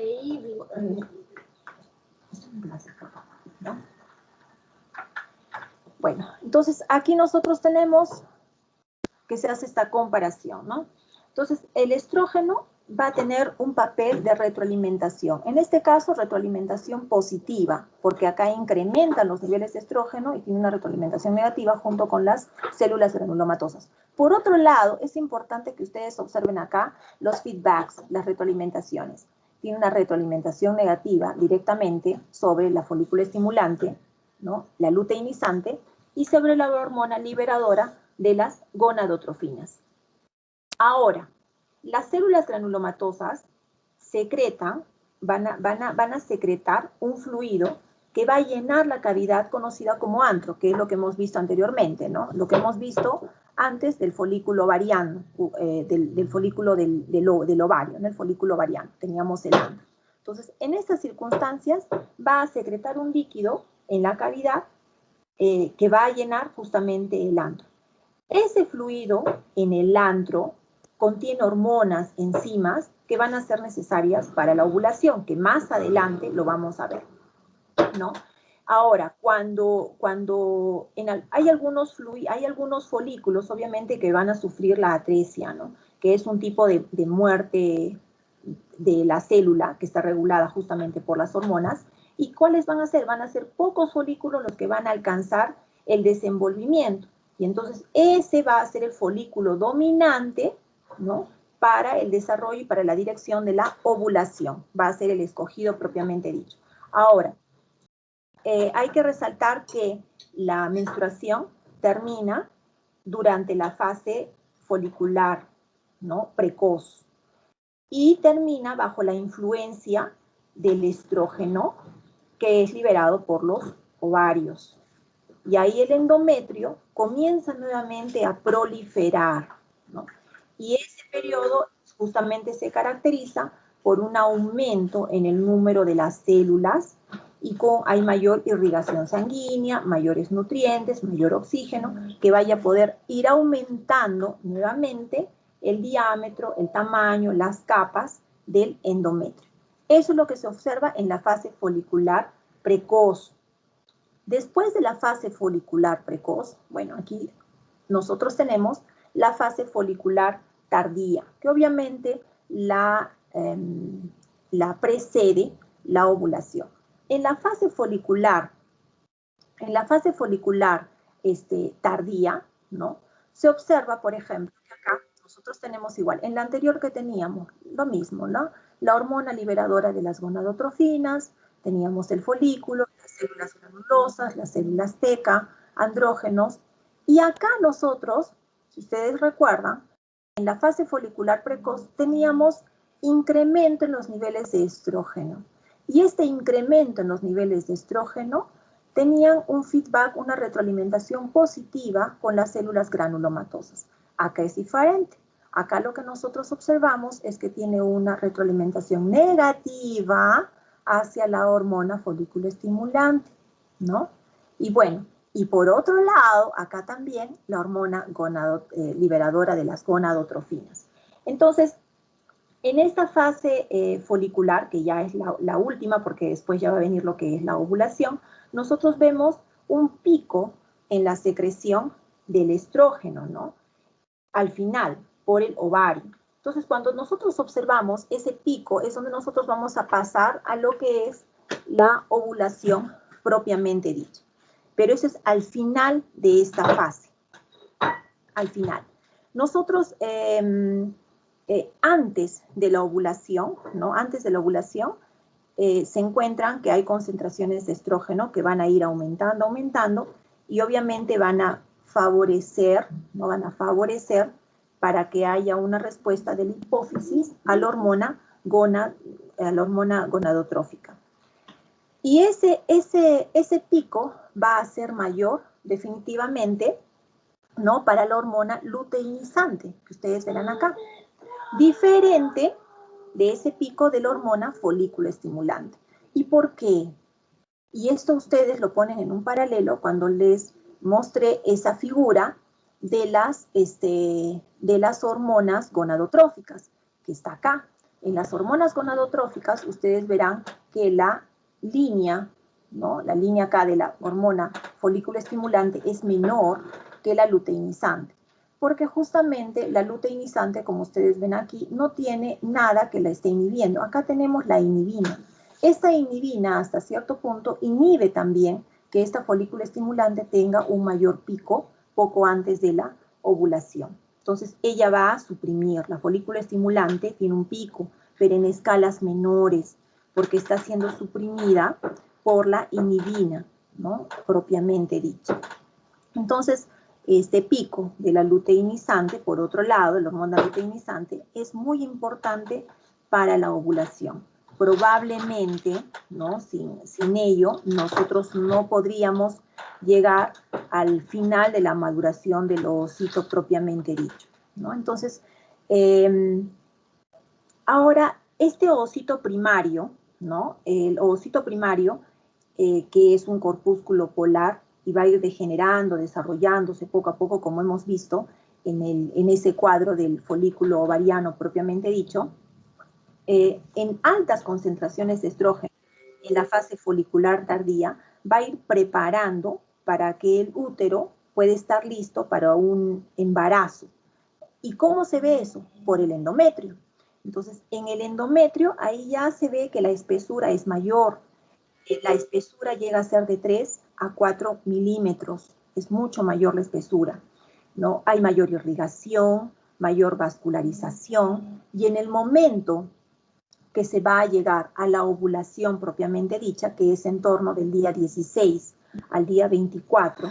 ¿No? Bueno, entonces aquí nosotros tenemos que se hace esta comparación, ¿no? Entonces, el estrógeno va a tener un papel de retroalimentación. En este caso, retroalimentación positiva, porque acá incrementan los niveles de estrógeno y tiene una retroalimentación negativa junto con las células granulomatosas. Por otro lado, es importante que ustedes observen acá los feedbacks, las retroalimentaciones. Tiene una retroalimentación negativa directamente sobre la folícula estimulante, ¿no? La luteinizante, y sobre la hormona liberadora de las gonadotrofinas. Ahora, las células granulomatosas secretan, van a secretar un fluido que va a llenar la cavidad conocida como antro, que es lo que hemos visto anteriormente, ¿no? Lo que hemos visto antes del folículo ovariano, del folículo del ovario, ¿no? El folículo ovariano, teníamos el antro. Entonces, en estas circunstancias va a secretar un líquido en la cavidad que va a llenar justamente el antro. Ese fluido en el antro contiene hormonas, enzimas, que van a ser necesarias para la ovulación, que más adelante lo vamos a ver, ¿no? Ahora, hay algunos folículos, obviamente, que van a sufrir la atresia, ¿no? Que es un tipo de muerte de la célula que está regulada justamente por las hormonas. ¿Y cuáles van a ser? Van a ser pocos folículos los que van a alcanzar el desenvolvimiento. Y entonces ese va a ser el folículo dominante, ¿no? Para el desarrollo y para la dirección de la ovulación. Va a ser el escogido propiamente dicho. Ahora, hay que resaltar que la menstruación termina durante la fase folicular, ¿no? Precoz, y termina bajo la influencia del estrógeno que es liberado por los ovarios. Y ahí el endometrio comienza nuevamente a proliferar, ¿no? Y ese periodo justamente se caracteriza por un aumento en el número de las células y hay mayor irrigación sanguínea, mayores nutrientes, mayor oxígeno, que vaya a poder ir aumentando nuevamente el diámetro, el tamaño, las capas del endometrio. Eso es lo que se observa en la fase folicular precoz. Después de la fase folicular precoz, bueno, aquí nosotros tenemos la fase folicular tardía, que obviamente la precede la ovulación. En la fase folicular tardía, ¿no? Se observa, por ejemplo, que acá nosotros tenemos igual, en la anterior que teníamos, lo mismo, ¿no? La hormona liberadora de las gonadotrofinas, teníamos el folículo, las células granulosas, las células teca, andrógenos, y acá nosotros, si ustedes recuerdan, en la fase folicular precoz teníamos incremento en los niveles de estrógeno, y este incremento en los niveles de estrógeno tenían un feedback, una retroalimentación positiva con las células granulomatosas. Acá es diferente. Acá lo que nosotros observamos es que tiene una retroalimentación negativa hacia la hormona folículo estimulante, ¿no? Y bueno, y por otro lado, acá también la hormona liberadora de las gonadotrofinas. Entonces, en esta fase folicular, que ya es la última, porque después ya va a venir lo que es la ovulación, nosotros vemos un pico en la secreción del estrógeno, ¿no? Al final, por el ovario. Entonces, cuando nosotros observamos ese pico, es donde nosotros vamos a pasar a lo que es la ovulación propiamente dicha. Pero eso es al final de esta fase. Al final. Nosotros, antes de la ovulación, ¿no? Antes de la ovulación, se encuentran que hay concentraciones de estrógeno que van a ir aumentando, y obviamente van a favorecer, ¿no? Van a favorecer para que haya una respuesta de la hipófisis a la hormona gonadotrófica. Y ese pico va a ser mayor definitivamente, ¿no? Para la hormona luteinizante, que ustedes verán acá. diferente de ese pico de la hormona folículo estimulante. ¿Y por qué? Y esto ustedes lo ponen en un paralelo cuando les mostré esa figura de las hormonas gonadotróficas, que está acá. En las hormonas gonadotróficas ustedes verán que la línea, ¿no? La línea acá de la hormona folículo estimulante es menor que la luteinizante, porque justamente la luteinizante, como ustedes ven aquí, no tiene nada que la esté inhibiendo. Acá tenemos la inhibina. Esta inhibina, hasta cierto punto, inhibe también que esta folícula estimulante tenga un mayor pico poco antes de la ovulación. Entonces, ella va a suprimir. La folícula estimulante tiene un pico, pero en escalas menores, porque está siendo suprimida por la inhibina, ¿no? Propiamente dicho. Entonces, este pico de la luteinizante, por otro lado, la hormona luteinizante, es muy importante para la ovulación. Probablemente, ¿no? Sin ello, nosotros no podríamos llegar al final de la maduración del ovocito propiamente dicho, ¿no? Entonces, ahora, este ovocito primario, ¿no? El ovocito primario, que es un corpúsculo polar, y va a ir degenerando, desarrollándose poco a poco, como hemos visto en ese cuadro del folículo ovariano propiamente dicho, en altas concentraciones de estrógeno en la fase folicular tardía, va a ir preparando para que el útero pueda estar listo para un embarazo. ¿Y cómo se ve eso? Por el endometrio. Entonces, en el endometrio, ahí ya se ve que la espesura es mayor. La espesura llega a ser de 3 a 4 milímetros. Es mucho mayor la espesura, ¿no? Hay mayor irrigación, mayor vascularización, y en el momento que se va a llegar a la ovulación propiamente dicha, que es en torno del día 16 al día 24,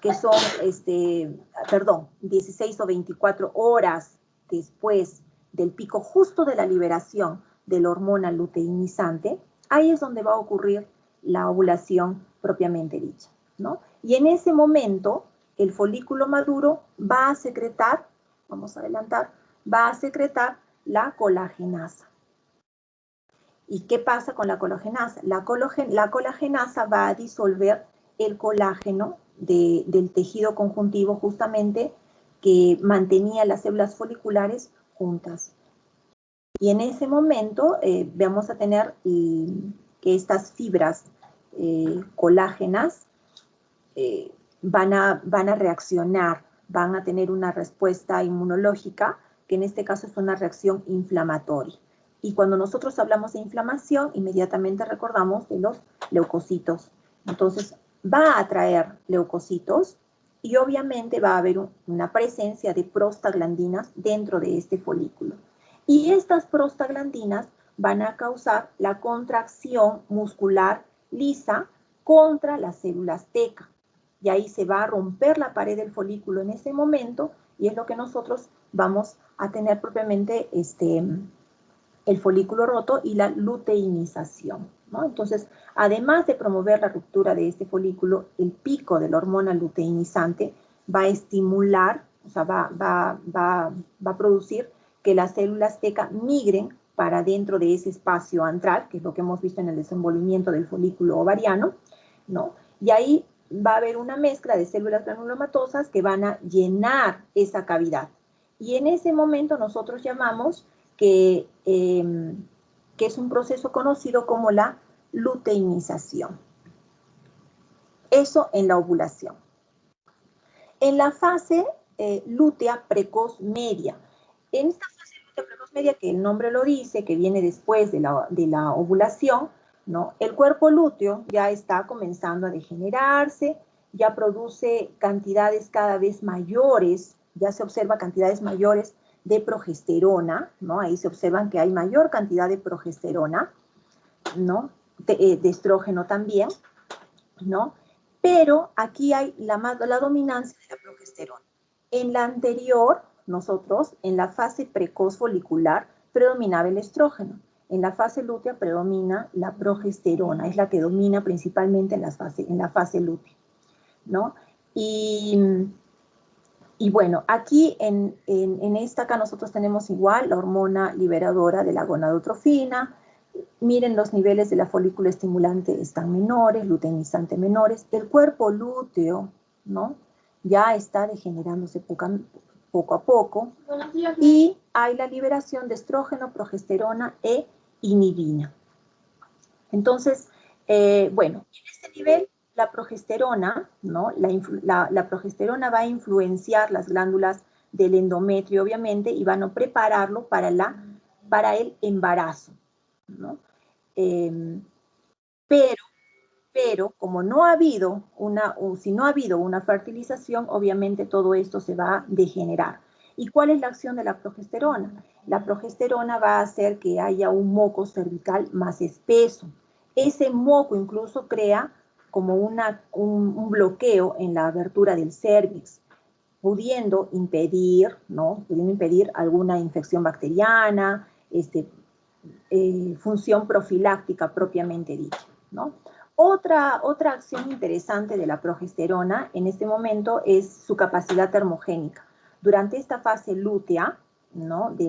que son, 16 o 24 horas después del pico justo de la liberación de la hormona luteinizante, ahí es donde va a ocurrir la ovulación propiamente dicha, ¿no? Y en ese momento, el folículo maduro va a secretar, vamos a adelantar, va a secretar la colagenasa. ¿Y qué pasa con la colagenasa? La colagenasa va a disolver el colágeno del tejido conjuntivo justamente que mantenía las células foliculares juntas. Y en ese momento vamos a tener que estas fibras colágenas van a reaccionar, van a tener una respuesta inmunológica, que en este caso es una reacción inflamatoria. Y cuando nosotros hablamos de inflamación, inmediatamente recordamos de los leucocitos. Entonces, va a atraer leucocitos y obviamente va a haber una presencia de prostaglandinas dentro de este folículo. Y estas prostaglandinas van a causar la contracción muscular lisa contra las células teca. Y ahí se va a romper la pared del folículo en ese momento, y es lo que nosotros vamos a tener propiamente el folículo roto y la luteinización, ¿no? Entonces, además de promover la ruptura de este folículo, el pico de la hormona luteinizante va a estimular, o sea, va a producir que las células teca migren para dentro de ese espacio antral, que es lo que hemos visto en el desenvolvimiento del folículo ovariano, ¿no? Y ahí va a haber una mezcla de células granulomatosas que van a llenar esa cavidad. Y en ese momento nosotros llamamos que es un proceso conocido como la luteinización. Eso en la ovulación. En la fase lútea precoz media. En esta fase lútea precoz media, que el nombre lo dice, que viene después de la ovulación, ¿no? El cuerpo lúteo ya está comenzando a degenerarse, ya produce cantidades cada vez mayores, ya se observa cantidades mayores de progesterona, ¿no? Ahí se observan que hay mayor cantidad de progesterona, ¿no? De estrógeno también, ¿no? Pero aquí hay la dominancia de la progesterona. En la anterior, nosotros, en la fase precoz folicular, predominaba el estrógeno. En la fase lútea predomina la progesterona, es la que domina principalmente en la fase lútea, ¿no? Y Y bueno, aquí en esta acá nosotros tenemos igual la hormona liberadora de la gonadotrofina. Miren, los niveles de la folícula estimulante están menores, luteinizante menores. El cuerpo lúteo, ¿no?, ya está degenerándose poco a poco. Y hay la liberación de estrógeno, progesterona e inhibina. Entonces, bueno, en este nivel la progesterona, ¿no?, la progesterona va a influenciar las glándulas del endometrio, obviamente, y van a prepararlo para el embarazo, ¿no? Pero como no ha habido si no ha habido una fertilización, obviamente todo esto se va a degenerar. ¿Y cuál es la acción de la progesterona? La progesterona va a hacer que haya un moco cervical más espeso. Ese moco incluso crea como un bloqueo en la abertura del cérvix, pudiendo impedir, ¿no?, pudiendo impedir alguna infección bacteriana, función profiláctica propiamente dicha, ¿no? Otra acción interesante de la progesterona en este momento es su capacidad termogénica. Durante esta fase lútea, ¿no?, de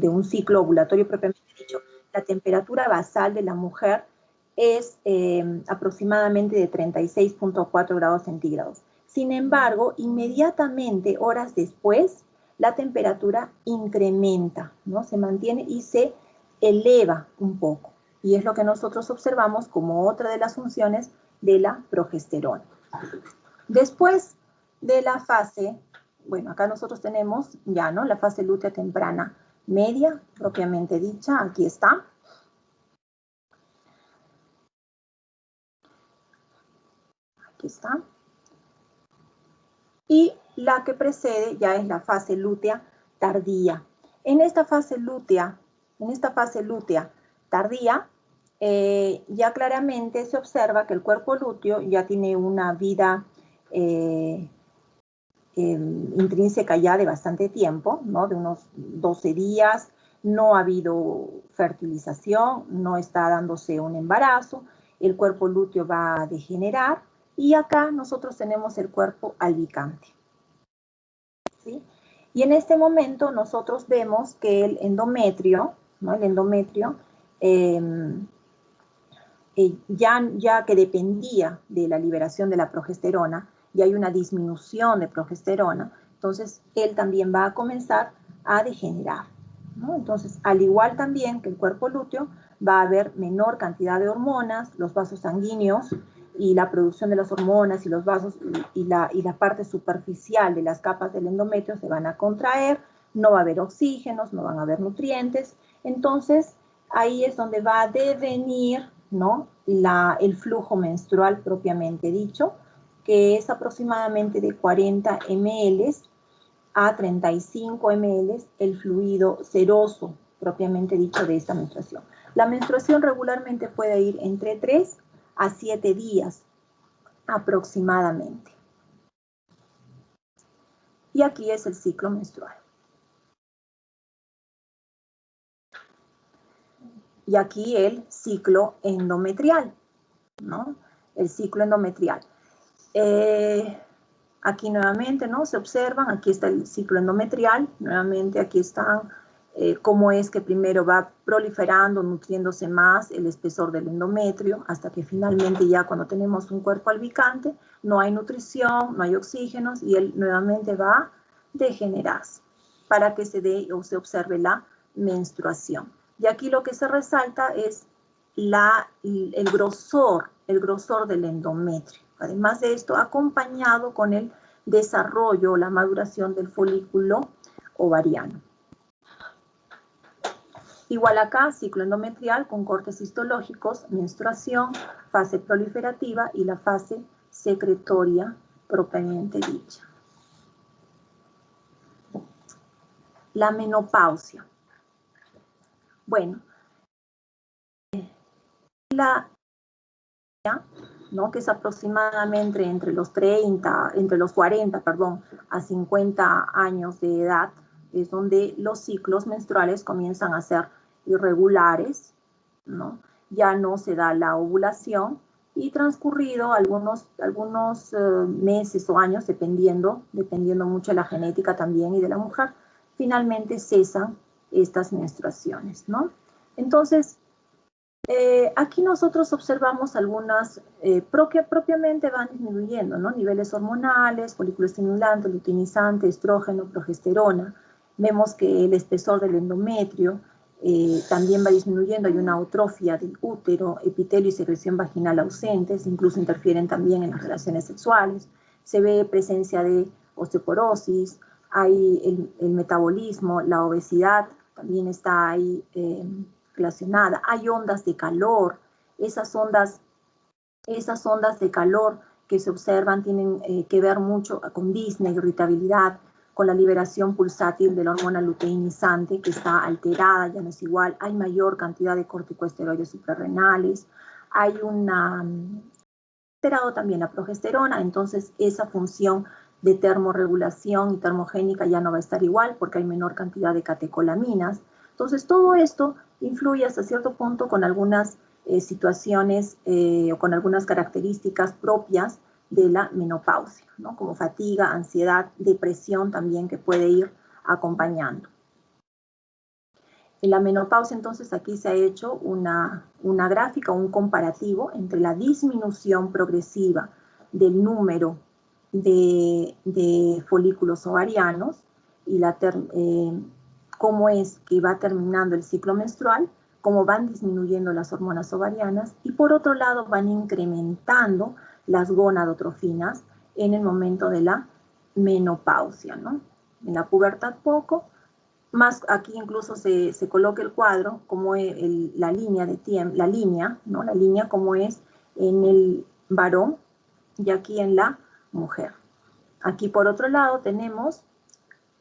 un ciclo ovulatorio propiamente dicho, la temperatura basal de la mujer es aproximadamente de 36.4 grados centígrados. Sin embargo, inmediatamente, horas después, la temperatura incrementa, ¿no?, se mantiene y se eleva un poco. Y es lo que nosotros observamos como otra de las funciones de la progesterona. Después de la fase, bueno, acá nosotros tenemos ya, ¿no?, la fase lútea temprana media, propiamente dicha, aquí está. Aquí está. Y la que precede ya es la fase lútea tardía. En esta fase lútea tardía, ya claramente se observa que el cuerpo lúteo ya tiene una vida intrínseca ya de bastante tiempo, ¿no?, de unos 12 días, no ha habido fertilización, no está dándose un embarazo, el cuerpo lúteo va a degenerar, y acá nosotros tenemos el cuerpo albicante, ¿sí? Y en este momento nosotros vemos que el endometrio, ¿no?, el endometrio, ya que dependía de la liberación de la progesterona, y hay una disminución de progesterona, entonces él también va a comenzar a degenerar, ¿no? Entonces, al igual también que el cuerpo lúteo, va a haber menor cantidad de hormonas, los vasos sanguíneos y la producción de las hormonas y los vasos y la parte superficial de las capas del endometrio se van a contraer, no va a haber oxígenos, no van a haber nutrientes. Entonces, ahí es donde va a devenir, ¿no?, el flujo menstrual propiamente dicho, que es aproximadamente de 40 ml a 35 ml el fluido seroso propiamente dicho de esta menstruación. La menstruación regularmente puede ir entre 3 a 7 días aproximadamente. Y aquí es el ciclo menstrual. Y aquí el ciclo endometrial, ¿no?, el ciclo endometrial. Aquí nuevamente, ¿no?, se observan, aquí está el ciclo endometrial, nuevamente aquí están cómo es que primero va proliferando, nutriéndose más el espesor del endometrio, hasta que finalmente ya cuando tenemos un cuerpo albicante, no hay nutrición, no hay oxígenos, y él nuevamente va a degenerarse para que se dé o se observe la menstruación. Y aquí lo que se resalta es el grosor del endometrio. Además de esto, acompañado con el desarrollo, la maduración del folículo ovariano. Igual acá, ciclo endometrial con cortes histológicos, menstruación, fase proliferativa y la fase secretoria propiamente dicha. La menopausia. Bueno, ¿no?, que es aproximadamente entre los 40, a 50 años de edad, es donde los ciclos menstruales comienzan a ser irregulares, ¿no? Ya no se da la ovulación y transcurrido algunos meses o años, dependiendo mucho de la genética también y de la mujer, finalmente cesan estas menstruaciones, ¿no? Entonces, aquí nosotros observamos algunas, propiamente van disminuyendo, ¿no? Niveles hormonales, folículo estimulante, luteinizante, estrógeno, progesterona. Vemos que el espesor del endometrio también va disminuyendo, hay una atrofia del útero, epitelio y secreción vaginal ausentes, incluso interfieren también en las relaciones sexuales. Se ve presencia de osteoporosis, hay el metabolismo, la obesidad también está ahí relacionada. Hay ondas de calor, esas ondas de calor que se observan tienen que ver mucho con disnea, irritabilidad, con la liberación pulsátil de la hormona luteinizante que está alterada, ya no es igual, hay mayor cantidad de corticosteroides suprarrenales, hay alterado también la progesterona, entonces esa función de termorregulación y termogénica ya no va a estar igual porque hay menor cantidad de catecolaminas. Entonces todo esto influye hasta cierto punto con algunas situaciones o con algunas características propias de la menopausia, ¿no? Como fatiga, ansiedad, depresión también que puede ir acompañando. En la menopausia, entonces, aquí se ha hecho una gráfica, un comparativo entre la disminución progresiva del número de folículos ovarianos y cómo es que va terminando el ciclo menstrual, cómo van disminuyendo las hormonas ovarianas y por otro lado van incrementando las gonadotrofinas en el momento de la menopausia, ¿no? En la pubertad poco, más aquí incluso se coloca el cuadro como la línea de tiempo, la línea como es en el varón y aquí en la mujer. Aquí por otro lado tenemos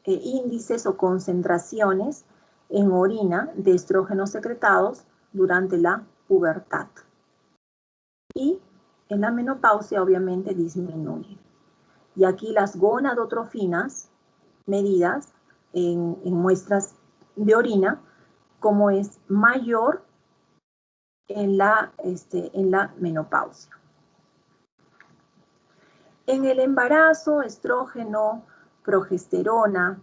índices o concentraciones en orina de estrógenos secretados durante la pubertad. Y en la menopausia obviamente disminuye. Y aquí las gonadotrofinas medidas en muestras de orina, como es mayor en la menopausia. En el embarazo, estrógeno, progesterona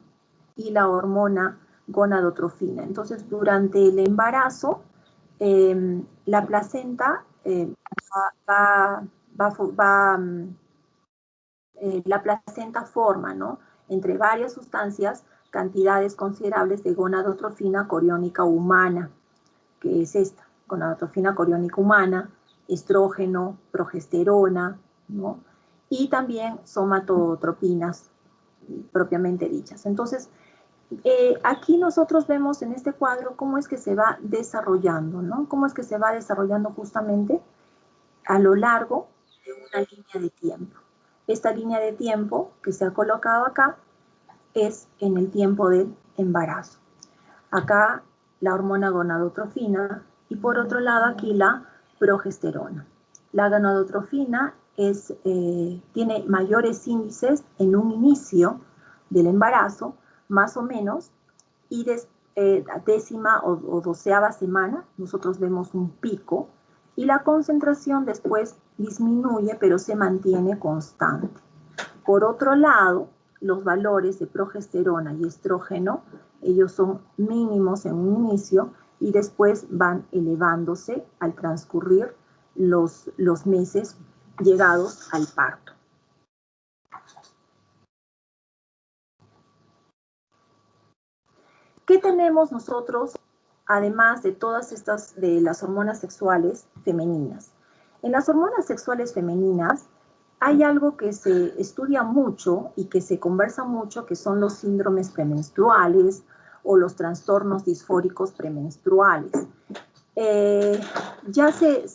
y la hormona gonadotrofina. Entonces, durante el embarazo, la placenta la placenta forma, ¿no? Entre varias sustancias, cantidades considerables de gonadotrofina coriónica humana, que es esta, gonadotrofina coriónica humana, estrógeno, progesterona, ¿no? Y también somatotropinas propiamente dichas. Entonces, aquí nosotros vemos en este cuadro cómo es que se va desarrollando, ¿no? Cómo es que se va desarrollando justamente a lo largo de una línea de tiempo. Esta línea de tiempo que se ha colocado acá es en el tiempo del embarazo. Acá la hormona gonadotrofina y por otro lado aquí la progesterona. La gonadotrofina tiene mayores índices en un inicio del embarazo, más o menos, y décima o doceava semana nosotros vemos un pico y la concentración después disminuye pero se mantiene constante. Por otro lado, los valores de progesterona y estrógeno, ellos son mínimos en un inicio y después van elevándose al transcurrir los meses llegados al parto. ¿Qué tenemos nosotros, además de todas estas, de las hormonas sexuales femeninas? En las hormonas sexuales femeninas hay algo que se estudia mucho y que se conversa mucho, que son los síndromes premenstruales o los trastornos disfóricos premenstruales. Ya se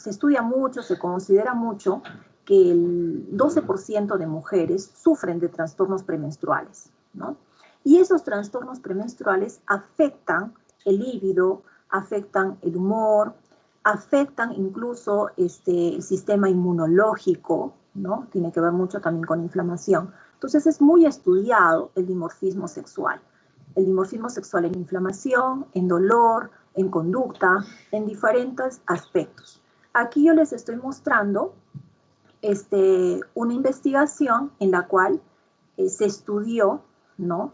estudia mucho, se considera mucho que el 12% de mujeres sufren de trastornos premenstruales, ¿no? Y esos trastornos premenstruales afectan el líbido, afectan el humor, afectan incluso el sistema inmunológico, ¿no? Tiene que ver mucho también con inflamación. Entonces es muy estudiado el dimorfismo sexual. El dimorfismo sexual en inflamación, en dolor, en conducta, en diferentes aspectos. Aquí yo les estoy mostrando una investigación en la cual se estudió, ¿no?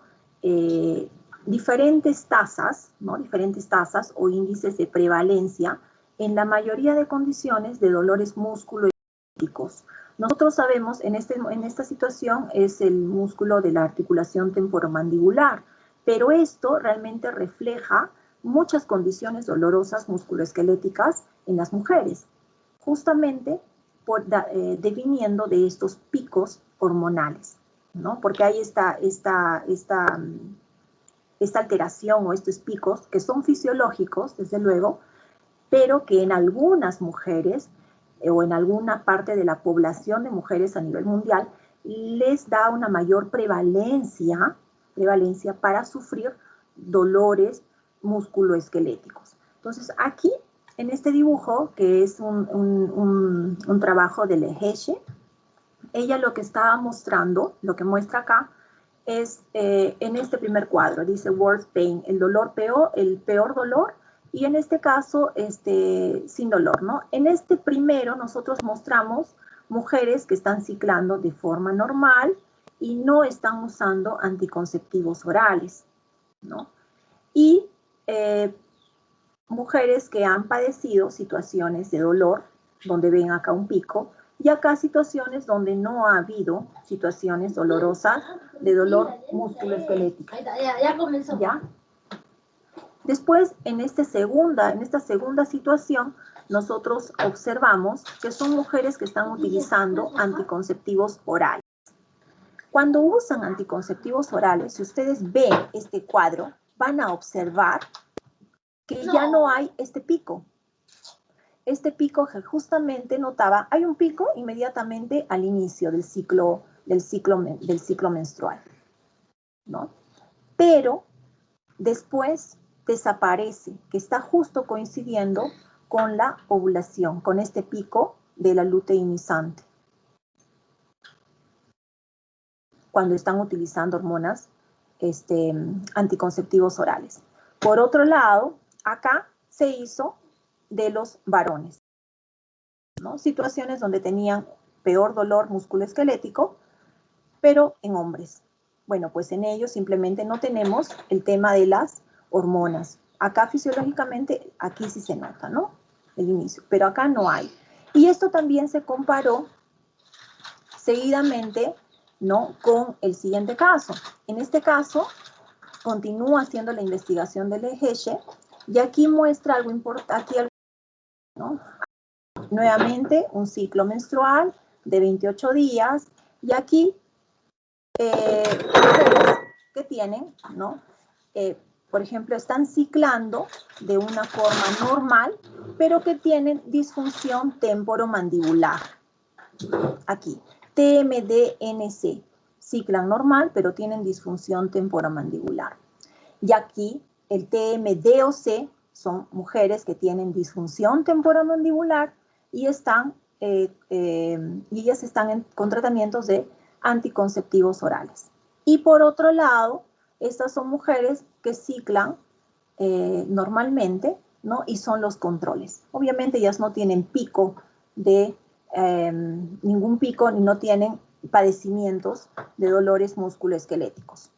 Diferentes tasas, ¿no? Diferentes tasas o índices de prevalencia en la mayoría de condiciones de dolores musculoesqueléticos. Nosotros sabemos, en esta situación es el músculo de la articulación temporomandibular, pero esto realmente refleja muchas condiciones dolorosas musculoesqueléticas en las mujeres, justamente deviniendo de estos picos hormonales, ¿no? Porque hay esta alteración o estos picos que son fisiológicos, desde luego, pero que en algunas mujeres o en alguna parte de la población de mujeres a nivel mundial les da una mayor prevalencia para sufrir dolores musculoesqueléticos. Entonces, aquí, en este dibujo, que es un trabajo de Leheche, ella lo que estaba mostrando, lo que muestra acá, es en este primer cuadro, dice worst pain, el peor dolor, y en este caso, sin dolor, ¿no? En este primero nosotros mostramos mujeres que están ciclando de forma normal y no están usando anticonceptivos orales, ¿no? Y mujeres que han padecido situaciones de dolor, donde ven acá un pico, y acá situaciones donde no ha habido situaciones dolorosas de dolor musculoesquelético. Ya comenzó. ¿Ya? Después, en esta segunda situación, nosotros observamos que son mujeres que están utilizando anticonceptivos orales. Cuando usan anticonceptivos orales, si ustedes ven este cuadro, van a observar que ya no hay este pico. Este pico que justamente notaba, hay un pico inmediatamente al inicio del ciclo menstrual, ¿no? Pero después desaparece, que está justo coincidiendo con la ovulación, con este pico de la luteinizante, cuando están utilizando hormonas anticonceptivos orales. Por otro lado, acá se hizo de los varones, ¿no? Situaciones donde tenían peor dolor musculoesquelético, pero en hombres. Bueno, pues en ellos simplemente no tenemos el tema de las hormonas. Acá fisiológicamente, aquí sí se nota, ¿no? El inicio, pero acá no hay. Y esto también se comparó seguidamente, ¿no? Con el siguiente caso. En este caso, continúa haciendo la investigación de Leheche y aquí muestra algo importante, ¿no? Nuevamente, un ciclo menstrual de 28 días y aquí mujeres que tienen, ¿no? Por ejemplo, están ciclando de una forma normal, pero que tienen disfunción temporomandibular. Aquí, TMDNC, ciclan normal, pero tienen disfunción temporomandibular. Y aquí, el TMDOC son mujeres que tienen disfunción temporomandibular y ellas están con tratamientos de anticonceptivos orales. Y por otro lado, estas son mujeres que ciclan normalmente, ¿no? Y son los controles. Obviamente ellas no tienen pico ningún pico, ni no tienen padecimientos de dolores musculoesqueléticos.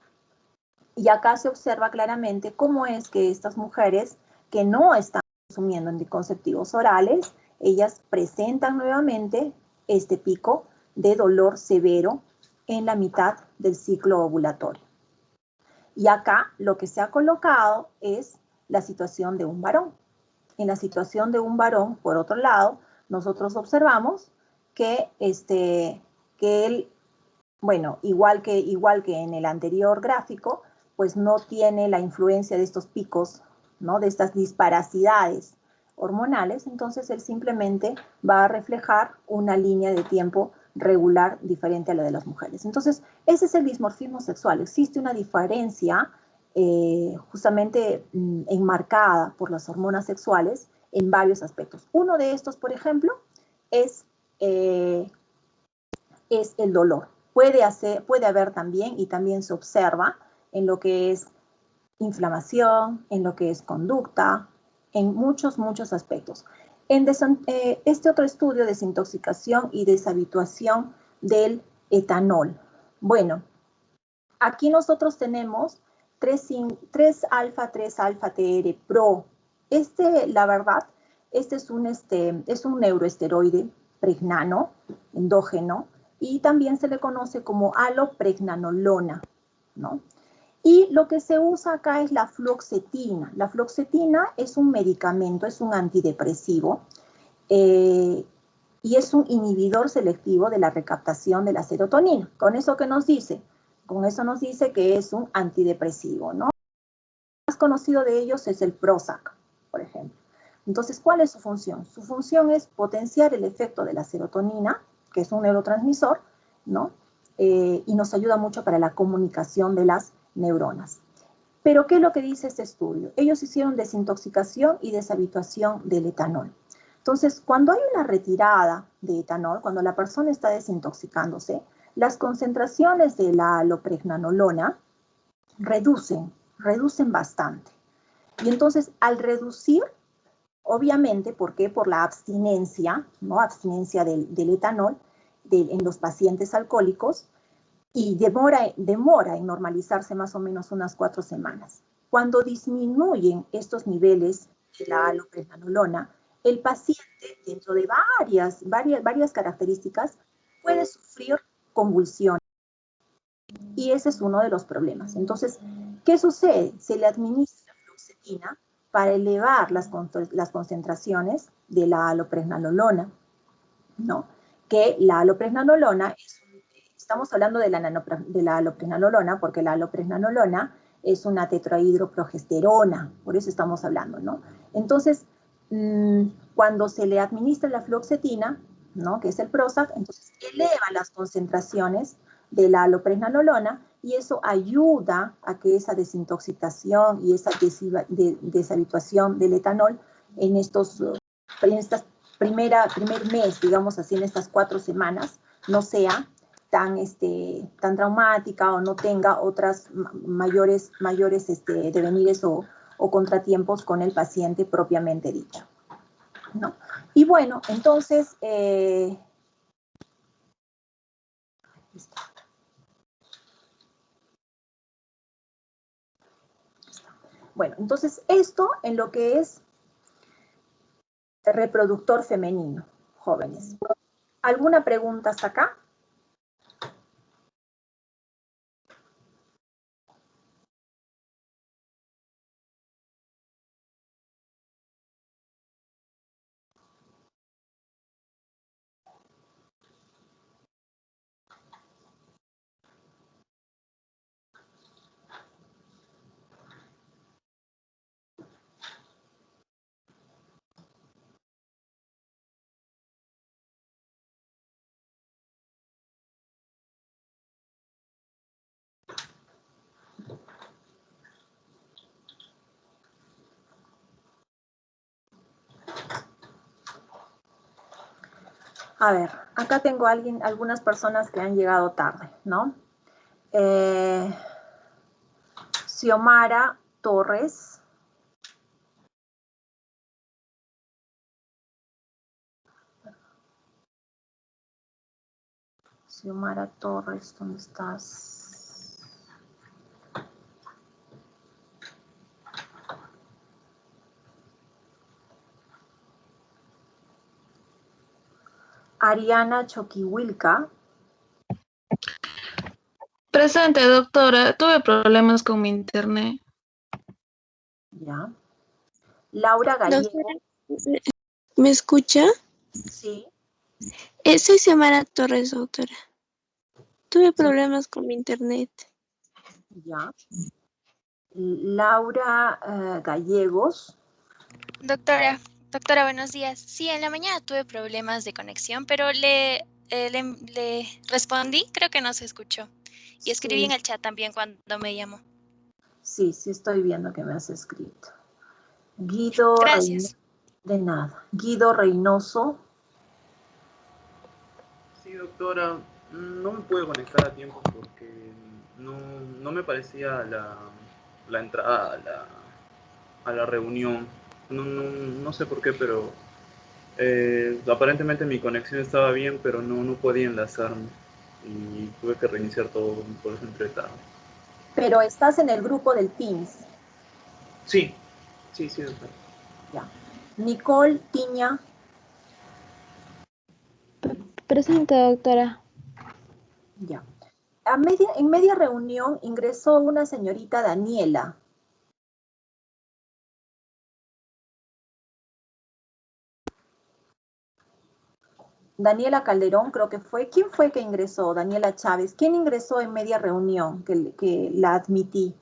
Y acá se observa claramente cómo es que estas mujeres que no están consumiendo anticonceptivos orales, ellas presentan nuevamente este pico de dolor severo en la mitad del ciclo ovulatorio. Y acá lo que se ha colocado es la situación de un varón. En la situación de un varón, por otro lado, nosotros observamos que él, bueno, igual que en el anterior gráfico, pues no tiene la influencia de estos picos, ¿no? De estas disparacidades hormonales, entonces él simplemente va a reflejar una línea de tiempo regular diferente a la de las mujeres. Entonces, ese es el dimorfismo sexual. Existe una diferencia justamente enmarcada por las hormonas sexuales en varios aspectos. Uno de estos, por ejemplo, es el dolor. Puede haber también, y también se observa, en lo que es inflamación, en lo que es conducta, en muchos aspectos. Este otro estudio, desintoxicación y deshabituación del etanol. Bueno, aquí nosotros tenemos 3-alfa-TR-Pro. La verdad, este es un neuroesteroide pregnano, endógeno, y también se le conoce como alopregnanolona, ¿no? Y lo que se usa acá es la fluoxetina. La fluoxetina es un medicamento, es un antidepresivo, y es un inhibidor selectivo de la recaptación de la serotonina. ¿Con eso qué nos dice? Con eso nos dice que es un antidepresivo, ¿no? El más conocido de ellos es el Prozac, por ejemplo. Entonces, ¿cuál es su función? Su función es potenciar el efecto de la serotonina, que es un neurotransmisor, ¿no? Y nos ayuda mucho para la comunicación de las neuronas. Pero, ¿qué es lo que dice este estudio? Ellos hicieron desintoxicación y deshabituación del etanol. Entonces, cuando hay una retirada de etanol, cuando la persona está desintoxicándose, las concentraciones de la alopregnanolona reducen bastante. Y entonces, al reducir, obviamente, ¿por qué? Por la abstinencia, ¿no? Abstinencia del etanol en los pacientes alcohólicos, y demora en normalizarse más o menos unas 4 semanas. Cuando disminuyen estos niveles de la alopregnanolona, el paciente, dentro de varias características, puede sufrir convulsiones. Y ese es uno de los problemas. Entonces, ¿qué sucede? Se le administra fluoxetina para elevar las concentraciones de la alopregnanolona, ¿no? Que la alopregnanolona estamos hablando de la alopregnanolona porque la alopregnanolona es una tetrahidroprogesterona, por eso estamos hablando, ¿no? Entonces, cuando se le administra la fluoxetina, ¿no? Que es el Prozac, entonces eleva las concentraciones de la alopregnanolona y eso ayuda a que esa desintoxicación y esa deshabituación del etanol en estas primer mes, digamos así, en estas 4 semanas, no sea tan traumática o no tenga otras mayores devenires o contratiempos con el paciente propiamente dicho, ¿no? Y bueno, entonces, bueno, entonces esto en lo que es reproductor femenino, jóvenes. ¿Alguna pregunta hasta acá? A ver, acá tengo algunas personas que han llegado tarde, ¿no? Xiomara Torres. Xiomara Torres, ¿dónde estás? Ariana Choquihuilca. Presente, doctora. Tuve problemas con mi internet. Ya. Laura Gallego. Doctora, ¿me escucha? Sí. Soy Xiomara Torres, doctora. Tuve Sí. problemas con mi internet. Ya. Laura Gallegos. Doctora, buenos días. Sí, en la mañana tuve problemas de conexión, pero le respondí, creo que no se escuchó. Y escribí Sí. en el chat también cuando me llamó. Sí, estoy viendo que me has escrito. Guido Gracias. de nada. Guido Reynoso. Sí, doctora, no me pude conectar a tiempo porque no me parecía la entrada a la reunión. No sé por qué, pero aparentemente mi conexión estaba bien, pero no podía enlazarme. Y tuve que reiniciar todo, por eso entré tarde. Pero estás en el grupo del Teams. Sí, doctora. Ya. Nicole Tiña. Presente, doctora. Ya. En media reunión ingresó una señorita Daniela. Daniela Calderón creo que fue. ¿Quién fue que ingresó? Daniela Chávez. ¿Quién ingresó en media reunión que la admití?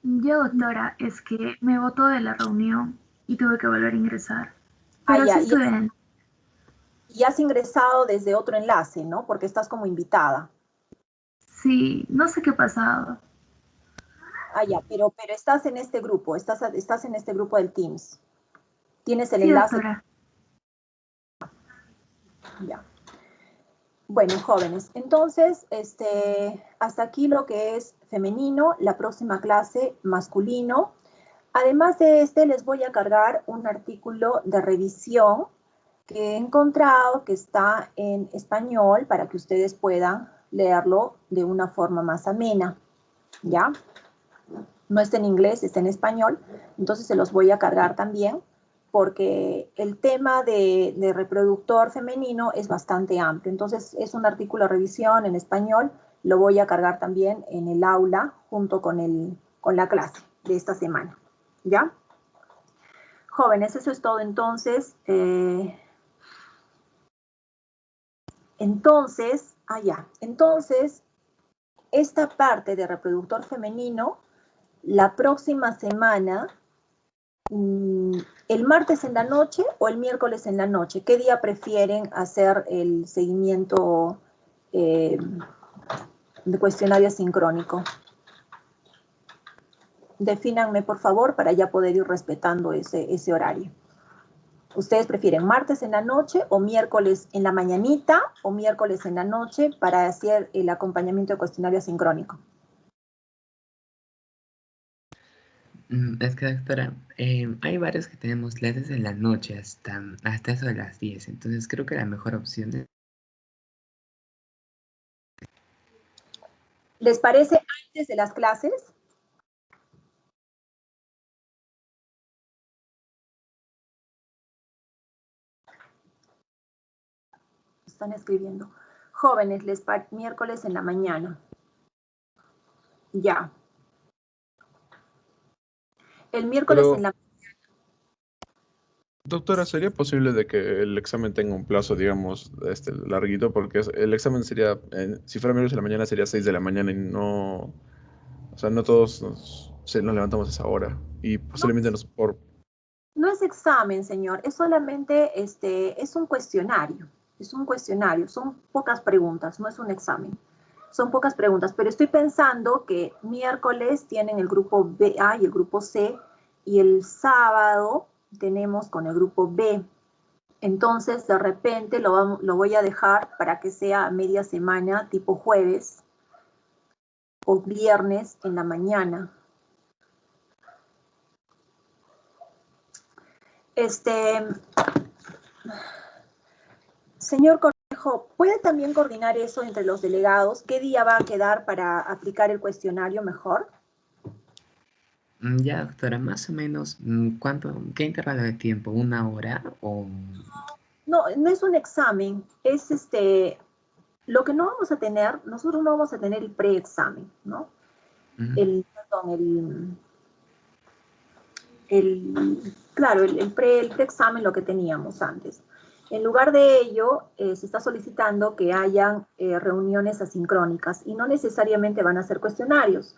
Yo, doctora, es que me botó de la reunión y tuve que volver a ingresar. Ah, Pero ya. sí estuve en... Y has ingresado desde otro enlace, ¿no? Porque estás como invitada. Sí, no sé qué ha pasado. Ah, ya, pero estás en este grupo, estás en este grupo del Teams. Tienes el Sí, enlace. doctora. Ya. Bueno, jóvenes, entonces, hasta aquí lo que es femenino, la próxima clase masculino. Además de les voy a cargar un artículo de revisión que he encontrado que está en español para que ustedes puedan leerlo de una forma más amena, ¿ya? No está en inglés, está en español, entonces se los voy a cargar también porque el tema de reproductor femenino es bastante amplio. Entonces es un artículo de revisión en español, lo voy a cargar también en el aula junto con la clase de esta semana, ¿ya? Jóvenes, eso es todo entonces. Entonces, esta parte de reproductor femenino, la próxima semana, el martes en la noche o el miércoles en la noche, ¿qué día prefieren hacer el seguimiento de cuestionario sincrónico? Defínanme, por favor, para ya poder ir respetando ese horario. ¿Ustedes prefieren martes en la noche o miércoles en la mañanita o miércoles en la noche para hacer el acompañamiento de cuestionario sincrónico? Es que, doctora, hay varios que tenemos clases en la noche hasta eso de las 10, entonces creo que la mejor opción es... ¿Les parece antes de las clases? Están escribiendo. Jóvenes, miércoles en la mañana. Ya. El miércoles en Pero, la... doctora, ¿sería posible de que el examen tenga un plazo, digamos, larguito? Porque el examen sería, si fuera miércoles en la mañana, sería 6 de la mañana y no, o sea, no todos nos levantamos a esa hora. Y posiblemente No es examen, señor, es solamente, es un cuestionario. Es un cuestionario, son pocas preguntas, no es un examen. Son pocas preguntas, pero estoy pensando que miércoles tienen el grupo B, A y el grupo C, y el sábado tenemos con el grupo B. Entonces, de repente lo voy a dejar para que sea media semana, tipo jueves o viernes en la mañana. Señor Cornejo, ¿puede también coordinar eso entre los delegados? ¿Qué día va a quedar para aplicar el cuestionario mejor? Ya, doctora, más o menos, qué intervalo de tiempo? ¿Una hora o...? No, no es un examen, es lo que no vamos a tener, nosotros no vamos a tener el preexamen, ¿no? Claro, el preexamen lo que teníamos antes. En lugar de ello, se está solicitando que hayan reuniones asincrónicas y no necesariamente van a ser cuestionarios.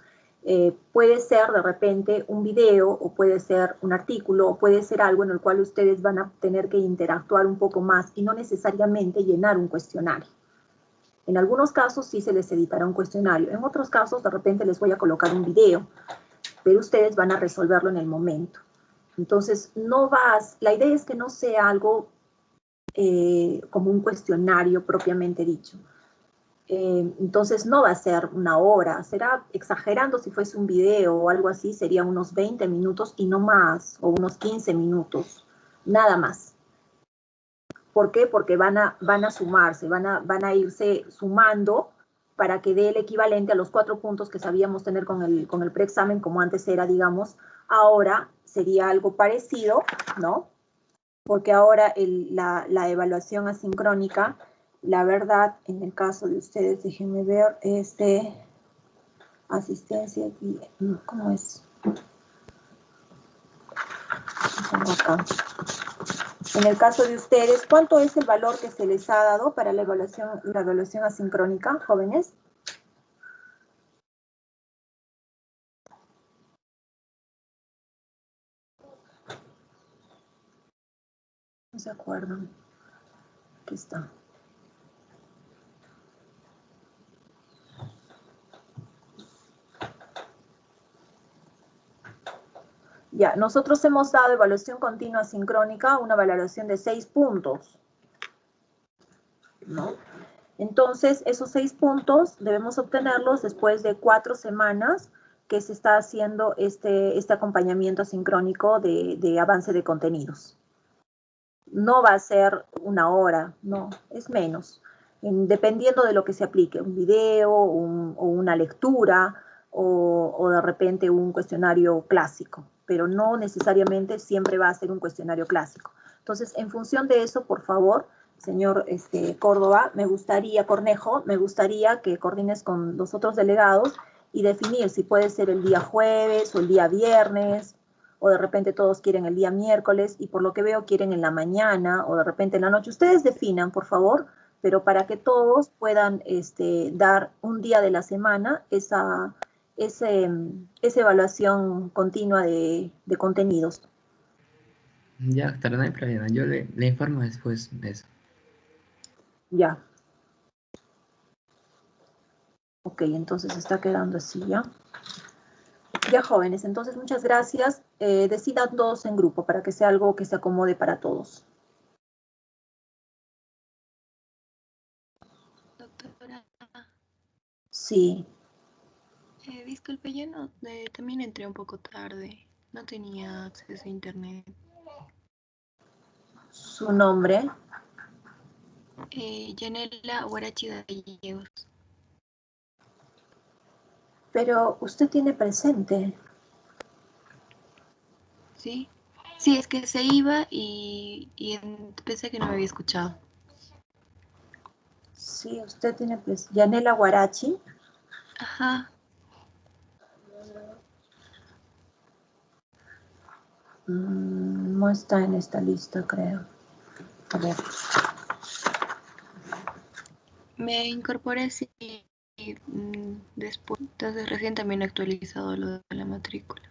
Puede ser de repente un video o puede ser un artículo o puede ser algo en el cual ustedes van a tener que interactuar un poco más y no necesariamente llenar un cuestionario. En algunos casos sí se les editará un cuestionario, en otros casos de repente les voy a colocar un video, pero ustedes van a resolverlo en el momento. Entonces, la idea es que no sea algo como un cuestionario propiamente dicho. Entonces no va a ser una hora, será exagerando si fuese un video o algo así, sería unos 20 minutos y no más, o unos 15 minutos, nada más. ¿Por qué? Porque van a sumarse, van a irse sumando para que dé el equivalente a los 4 puntos que sabíamos tener con el preexamen, como antes era, digamos, ahora sería algo parecido, ¿no? Porque ahora la evaluación asincrónica, la verdad, en el caso de ustedes, déjenme ver, es de asistencia, ¿cómo es? Tengo acá. En el caso de ustedes, ¿cuánto es el valor que se les ha dado para la evaluación asincrónica, jóvenes? No se acuerdan. Aquí está. Ya, nosotros hemos dado evaluación continua sincrónica, una valoración de 6 puntos, ¿no? Entonces, esos 6 puntos debemos obtenerlos después de 4 semanas que se está haciendo este acompañamiento asincrónico de avance de contenidos. No va a ser una hora, no, es menos, dependiendo de lo que se aplique, un video o una lectura o de repente un cuestionario clásico, pero no necesariamente siempre va a ser un cuestionario clásico. Entonces, en función de eso, por favor, señor Córdoba, Cornejo, me gustaría que coordines con los otros delegados y definir si puede ser el día jueves o el día viernes, o de repente todos quieren el día miércoles, y por lo que veo quieren en la mañana, o de repente en la noche. Ustedes definan, por favor, pero para que todos puedan dar un día de la semana esa evaluación continua de contenidos. Ya, doctora, no hay problema. Yo le informo después de eso. Ya. Ok, entonces está quedando así, ¿ya? Ya, jóvenes, entonces muchas gracias. Decidan todos en grupo para que sea algo que se acomode para todos. Doctora, Sí. disculpe, yo no, también entré un poco tarde. No tenía acceso a internet. Su nombre. Yanela Huarachi Gallegos. Pero usted tiene presente. ¿Sí? Sí, es que se iba y pensé que no me había escuchado. Sí, usted tiene presente. Yanela Huarachi. Ajá. No está en esta lista, creo. A ver. Me incorporé después, entonces recién también he actualizado lo de la matrícula.